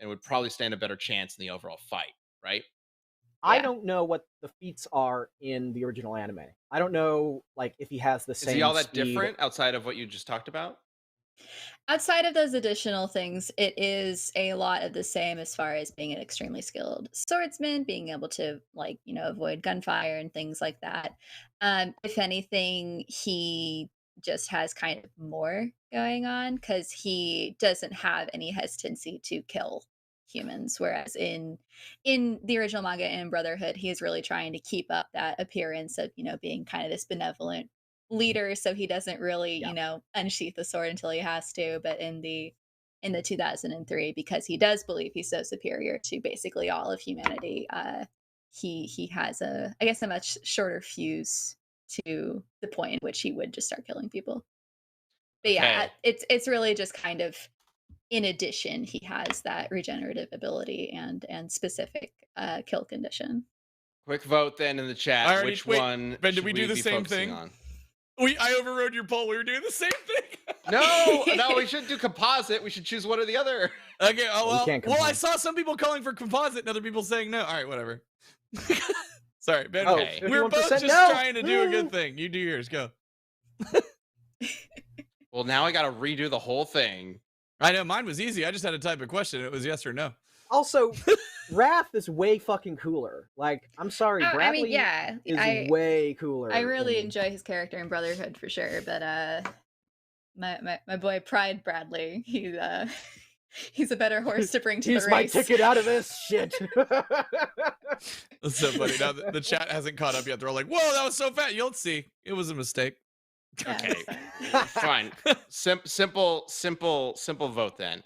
and would probably stand a better chance in the overall fight, right? I don't know what the feats are in the original anime. I don't know, like, if he has the same. Is he all that different outside of what you just talked about? Outside of those additional things, it is a lot of the same as far as being an extremely skilled swordsman, being able to, like, avoid gunfire and things like that. If anything, he just has kind of more going on because he doesn't have any hesitancy to kill humans, whereas in the original manga and Brotherhood, he is really trying to keep up that appearance of being kind of this benevolent leader, so he doesn't really unsheath the sword until he has to. But in the 2003, because he does believe he's so superior to basically all of humanity, he has a much shorter fuse to the point in which he would just start killing people. But yeah, it's really just kind of, in addition, he has that regenerative ability and specific kill condition. Quick vote then in the chat. Which one? Ben, did we do the same thing? I overrode your poll. We were doing the same thing. No, we shouldn't do composite. We should choose one or the other. Okay. Well, I saw some people calling for composite and other people saying no. All right, whatever. Sorry, Ben. Okay. We were both just trying to do a good thing. You do yours. Go. Well, now I got to redo the whole thing. I know, mine was easy. I just had to type a question. It was yes or no. Also, Wrath is way fucking cooler. Like, I'm sorry, Bradley is way cooler. I really enjoy his character in Brotherhood for sure, but my boy Pride Bradley, he's a better horse to bring to the race. He's my ticket out of this shit. That's so funny. Now the chat hasn't caught up yet. They're all like, "Whoa, that was so fat." You'll see. It was a mistake. Okay, fine. Simple vote then.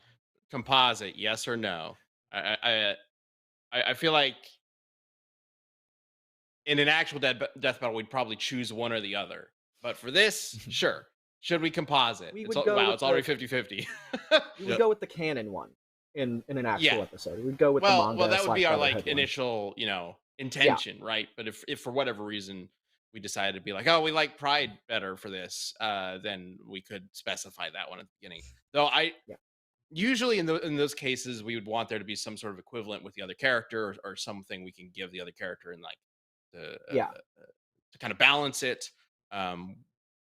Composite, yes or no? I feel like in an actual death battle, we'd probably choose one or the other. But for this, sure. Should we composite? We It's, would go wow, with it's already 50-50. We would go with the canon one in an actual Yeah. episode. We'd go with the manga. Well, that would be our Brotherhood like one. initial, intention, right? But if for whatever reason we decided to be like, oh, we like Pride better for this, then we could specify that one at the beginning. Though usually in those cases we would want there to be some sort of equivalent with the other character, or something we can give the other character and like to kind of balance it.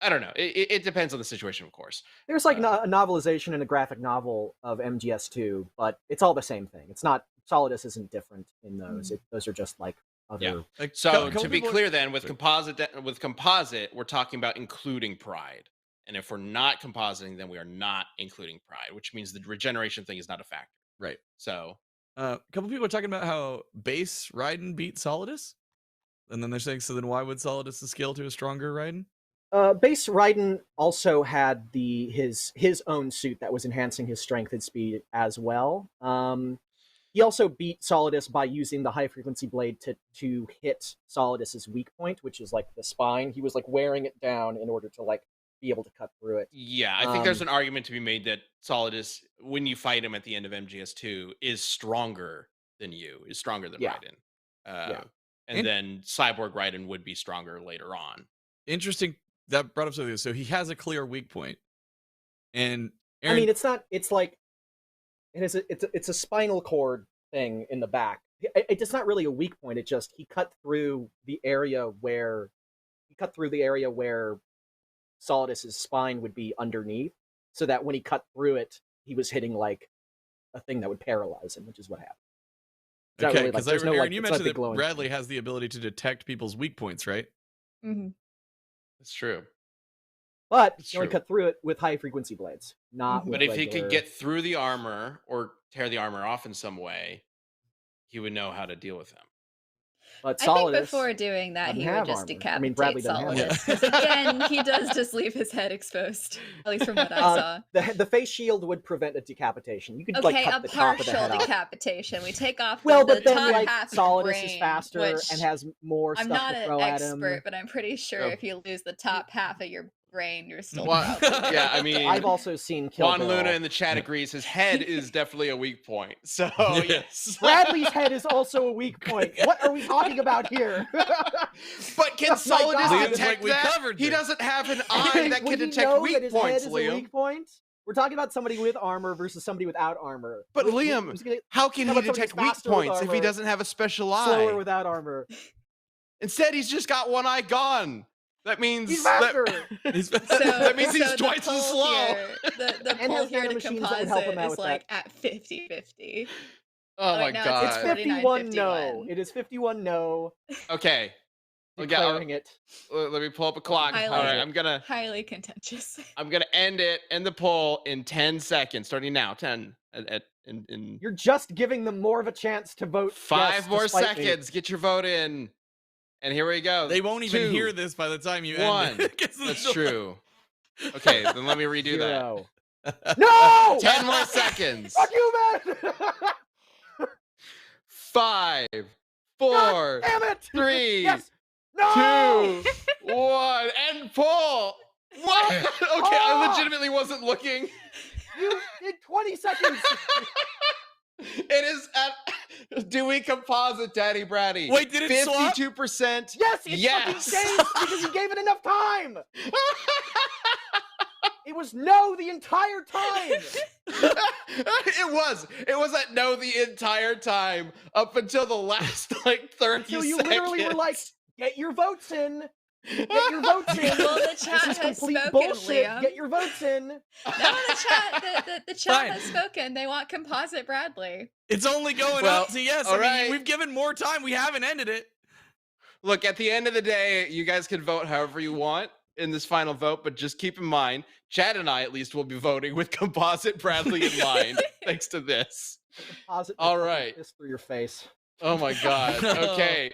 I don't know. It depends on the situation, of course. There's like a novelization and a graphic novel of MGS2, but it's all the same thing. It's not, Solidus isn't different in those. Those are just like other. Yeah. Like, So to be clear, then with composite, we're talking about including Pride, and if we're not compositing, then we are not including Pride, which means the regeneration thing is not a factor. Right. So a couple people are talking about how base Raiden beat Solidus, and then they're saying, so then why would Solidus scale to a stronger Raiden? Base Raiden also had his own suit that was enhancing his strength and speed as well. He also beat Solidus by using the high frequency blade to hit Solidus's weak point, which is like the spine. He was like wearing it down in order to like be able to cut through it. Yeah, I think there's an argument to be made that Solidus, when you fight him at the end of MGS2, is stronger than Raiden. And then Cyborg Raiden would be stronger later on. Interesting. That brought up something. So he has a clear weak point. And Aaron, I mean, it's like it's a spinal cord thing in the back. It's not really a weak point. It just he cut through the area where Solidus's spine would be underneath, so that when he cut through it, he was hitting like a thing that would paralyze him, which is what happened. Okay, because Aaron, you mentioned that Bradley has the ability to detect people's weak points, right? Mm-hmm. That's true. But you only cut through it with high frequency blades, not with But if he could get through the armor or tear the armor off in some way, he would know how to deal with him. But I think before doing that, he would just decapitate Solidus. Because again, he does just leave his head exposed, at least from what I saw. The face shield would prevent a decapitation. You could okay, like cut the top of the head decapitation. We take off but the then top like half Solidus of the brain, is faster and has more stuff to throw at him. I'm not an expert, but I'm pretty sure if you lose the top half of your brain, you're still yeah, I mean, I've also seen Kill Juan Bill. Luna in the chat agrees his head is definitely a weak point. So yes. Bradley's head is also a weak point. What are we talking about here? But can Solidus detect that? He this. doesn't have an eye that can detect weak points, Liam. Weak point? We're talking about somebody with armor versus somebody without armor. But Liam, how can he detect weak points if he doesn't have a special eye? Slower without armor. Instead, he's just got one eye gone. That means he's faster. That means he's twice as slow. The pull here to composite is like at 50-50. Oh my god. It's 51 no. It is 51 no. Okay. Declaring it. Let me pull up a clock. All right, I'm gonna highly contentious. I'm gonna end the poll in 10 seconds, starting now. 10 You're just giving them more of a chance to vote. 5 more seconds. Get your vote in. And here we go. They won't even hear this by the time you end it. That's true. Okay, then let me redo that. No! 10 more seconds. Fuck you, man! 5, 4, God damn it! 3, yes! No! 2, 1, and pull! What? Okay, I legitimately wasn't looking. You did 20 seconds! It is at... Do we composite, Daddy Bratty? Wait, did it 52%? Yes, it's fucking changed because you gave it enough time! It was no the entire time! It was at no the entire time up until the last like 30 seconds. So you seconds. Literally were like, get your votes in! Get your votes in! Well, the chat this is has complete spoken, bullshit. Liam. Get your votes in! No, the chat has spoken. They want composite Bradley. It's only going up to yes. I mean, we've given more time. We haven't ended it. Look, at the end of the day, you guys can vote however you want in this final vote, but just keep in mind, Chad and I at least will be voting with composite Bradley in mind, thanks to this. All right. This through your face. Oh my God. Okay.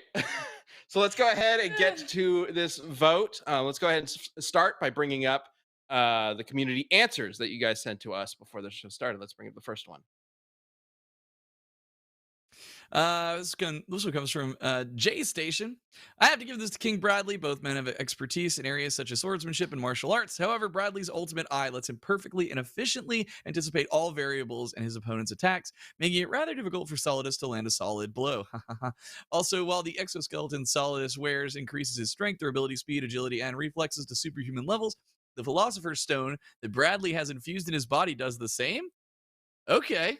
So let's go ahead and get to this vote. Let's go ahead and start by bringing up the community answers that you guys sent to us before the show started. Let's bring up the first one. This one comes from J Station. I have to give this to King Bradley. Both men have expertise in areas such as swordsmanship and martial arts. However, Bradley's ultimate eye lets him perfectly and efficiently anticipate all variables in his opponent's attacks, making it rather difficult for Solidus to land a solid blow. Also, while the exoskeleton Solidus wears increases his strength, durability, speed, agility, and reflexes to superhuman levels, the Philosopher's Stone that Bradley has infused in his body does the same? Okay.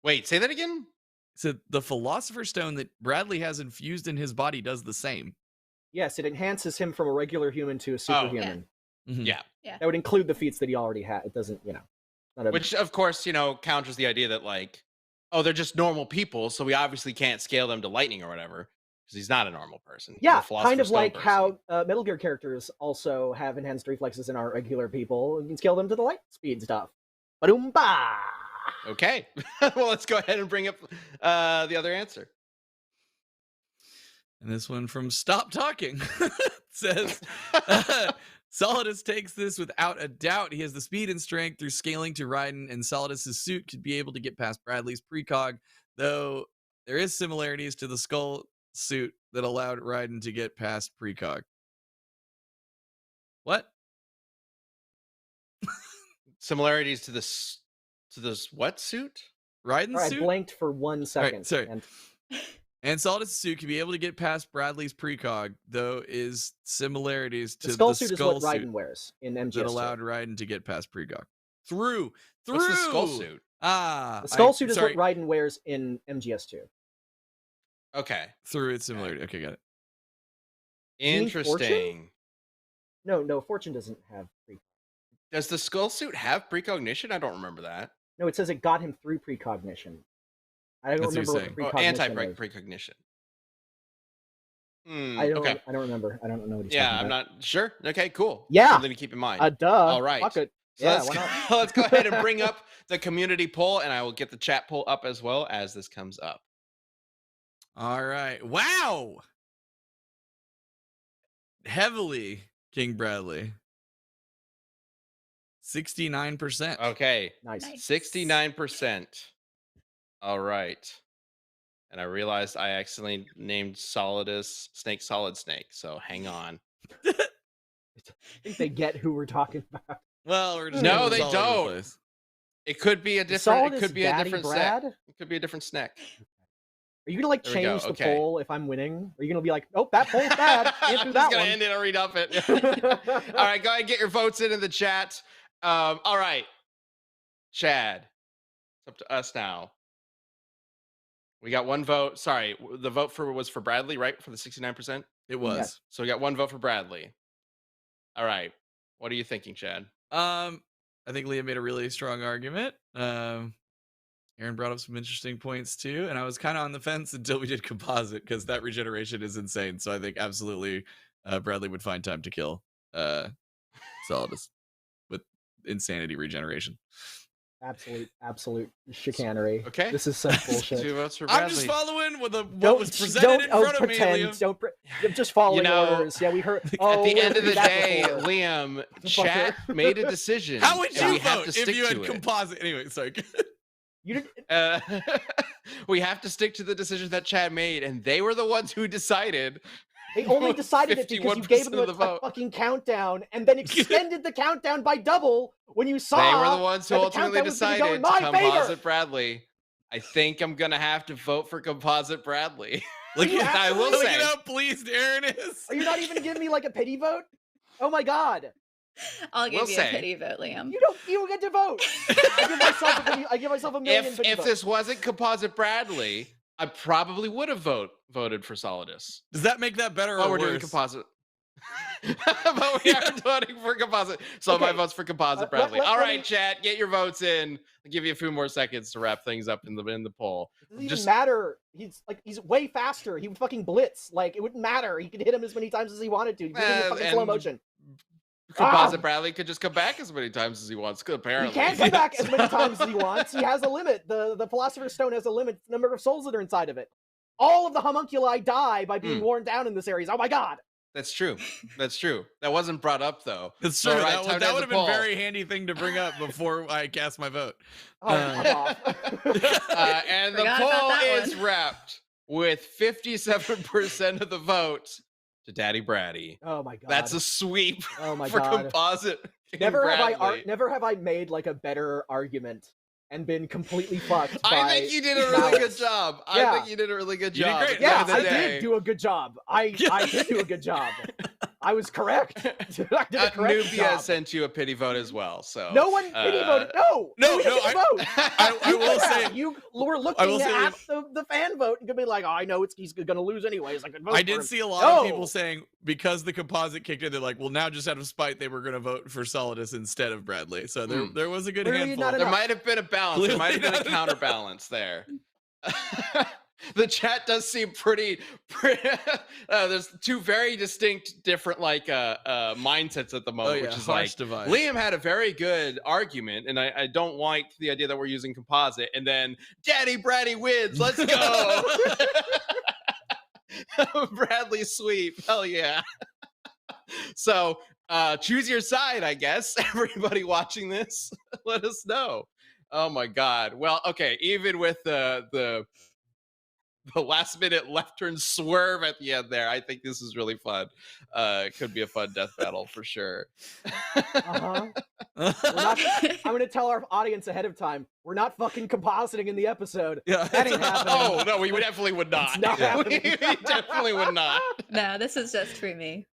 Wait, say that again? So the Philosopher's Stone that Bradley has infused in his body does the same. Yes, it enhances him from a regular human to a superhuman. Yeah. That would include the feats that he already had. It doesn't, Which, of course, counters the idea that, like, oh, they're just normal people, so we obviously can't scale them to lightning or whatever, because he's not a normal person. Yeah, kind of like how Metal Gear characters also have enhanced reflexes and aren't regular people. You can scale them to the light speed stuff. Ba-doom-ba! Okay. Well, let's go ahead and bring up the other answer. And this one from Stop Talking says, Solidus takes this without a doubt. He has the speed and strength through scaling to Raiden, and Solidus' suit could be able to get past Bradley's precog, though there is similarities to the skull suit that allowed Raiden to get past precog. What? Similarities to this what suit? Raiden's suit? I blanked for 1 second. Right, sorry. And Solidus' suit can be able to get past Bradley's precog, though is similarities to the skull suit is what Raiden wears in MGS2. That allowed Raiden to get past precog. Through. What's the skull suit? The skull suit is what Raiden wears in MGS2. Okay. Through its similarity. Okay, got it. Interesting. No, Fortune doesn't have precog. Does the skull suit have precognition? I don't remember that. No, it says it got him through precognition. I don't remember what precognition is. Anti-precognition. I don't remember. I don't know what he's talking about. I'm not sure. Okay, cool. Yeah. Something to keep in mind. Duh. All right. Fuck it. So let's go ahead and bring up the community poll, and I will get the chat poll up as well as this comes up. All right. Wow. Heavily King Bradley. 69%. Okay. Nice. 69%. All right. And I realized I accidentally named Solidus Snake Solid Snake, so hang on. I think they get who we're talking about. Well, we're just no, they don't. It could be a different. It could be a different snack. It could be a different snack. Are you gonna change the poll if I'm winning? Are you gonna be like, oh, that poll's bad? I'm just gonna end it and read up it. All right, go ahead and get your votes in the chat. All right, Chad, it's up to us now. We got one vote. Sorry, the vote was for Bradley, right? For the 69%? It was. Yes. So we got one vote for Bradley. All right. What are you thinking, Chad? I think Liam made a really strong argument. Aaron brought up some interesting points too, and I was kind of on the fence until we did composite because that regeneration is insane. So I think absolutely Bradley would find time to kill Solidus with insanity regeneration. Absolute chicanery. Okay. This is such bullshit. 2 votes for Bradley. I'm just following what was presented in front of me, Liam. Just following orders. Yeah, we heard. At the end of the day, Liam, chat made a decision. How would you vote if you had composite? Anyway, sorry. You didn't. We have to stick to the decision that Chad made, and they were the ones who decided. They only decided it because you gave them a fucking countdown and then extended the countdown by double when you saw they were the ones who ultimately decided to composite Bradley. I think I'm gonna have to vote for composite Bradley. Look at I will say how pleased Aaron is. Are you not even giving me like a pity vote? Oh my god. I'll give you a pity vote, Liam. You don't get to vote. I give myself a million pity if votes. this wasn't composite Bradley, I probably would have voted for Solidus. Does that make that better or we're worse? Doing composite. But we are voting for composite. So my vote's for composite Bradley. All right, chat, get your votes in. I'll give you a few more seconds to wrap things up in the poll. It doesn't even matter. He's way faster. He would fucking blitz. Like, it wouldn't matter. He could hit him as many times as he wanted to. He's moving in fucking slow motion. Composite Bradley could just come back as many times as he wants. Apparently, he can't come back as many times as he wants. He has a limit. The Philosopher's Stone has a limit number of souls that are inside of it. All of the homunculi die by being worn down in this series. Oh my god! That's true. That's true. That wasn't brought up though. That's true. All right, time to that end would the have been a poll. very handy thing to bring up before I cast my vote. Oh, come off. And the Forgot about poll that is one. wrapped with 57% of the vote to Daddy Bratty. Oh my god. That's a sweep Oh my for god. composite. King Never Bradley. have I made like a better argument and been completely fucked by I think you did a really good malice. job. Yeah. I think you did a really good You did job. great. At the Yeah, end of the I day. did do a good job. I did do a good job. I was correct. I did a correct Nubia job. sent you a pity vote as well. So No one pity voted. No, no, we didn't get a vote. I will say You were will looking say, at the fan vote and could be like, oh, I know he's gonna lose anyways. I could vote I for did him. see a lot of people No. saying because the composite kicked in, they're like, well, now just out of spite, they were going to vote for Solidus instead of Bradley. So there was a good Clearly handful. not there enough. might have been a balance. There might have been a Clearly not counterbalance there. The chat does seem pretty there's two very distinct different like mindsets at the moment, which is like harsh divide. Liam had a very good argument, and I don't like the idea that we're using composite, and then Daddy Bratty wins. Let's go. Bradley sweep. Hell yeah. So choose your side, I guess. Everybody watching this, let us know. Oh my god. Well, okay, even with the last minute left turn swerve at the end there, I think this is really fun. It could be a fun death battle for sure. Uh-huh. I'm gonna tell our audience ahead of time. We're not fucking compositing in the episode. Yeah. That ain't happening. Oh no, we definitely would not. It's not happening. We definitely would not. No, this is just for me.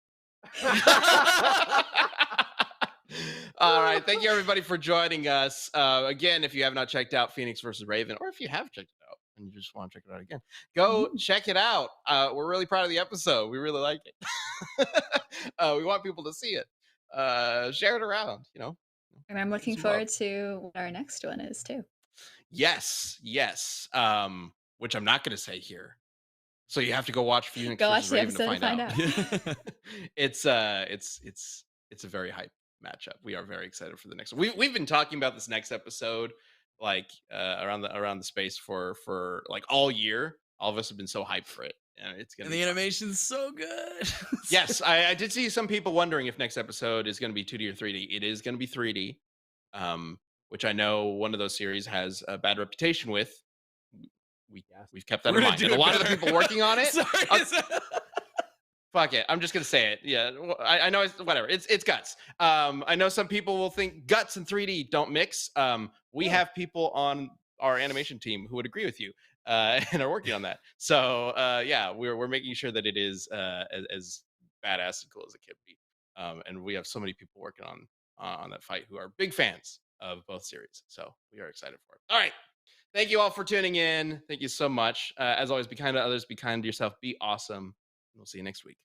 All right, thank you everybody for joining us. Again, if you have not checked out Phoenix versus Raven, or if you have checked it out and you just want to check it out again, go check it out. We're really proud of the episode. We really like it. We want people to see it. Share it around, And I'm looking forward to what our next one is too. Yes. Which I'm not going to say here. So you have to go watch Phoenix Go versus watch the Raven to episode find out. It's a very hype matchup. We are very excited for the next one. We've been talking about this next episode like around the space for like all year. All of us have been so hyped for it, and it's gonna. And the animation's so good. Yes, I did see some people wondering if next episode is going to be 2D or 3D. It is going to be 3D, which I know one of those series has a bad reputation with. We've kept that in mind. And a lot of the people working on it. Fuck it. I'm just gonna say it. Yeah, I know it's whatever. It's Guts. I know some people will think Guts and 3D don't mix. We have people on our animation team who would agree with you and are working on that. So yeah, we're making sure that it is as badass and cool as it can be. And we have so many people working on that fight who are big fans of both series. So we are excited for it. All right. Thank you all for tuning in. Thank you so much. As always, be kind to others, be kind to yourself, be awesome. We'll see you next week.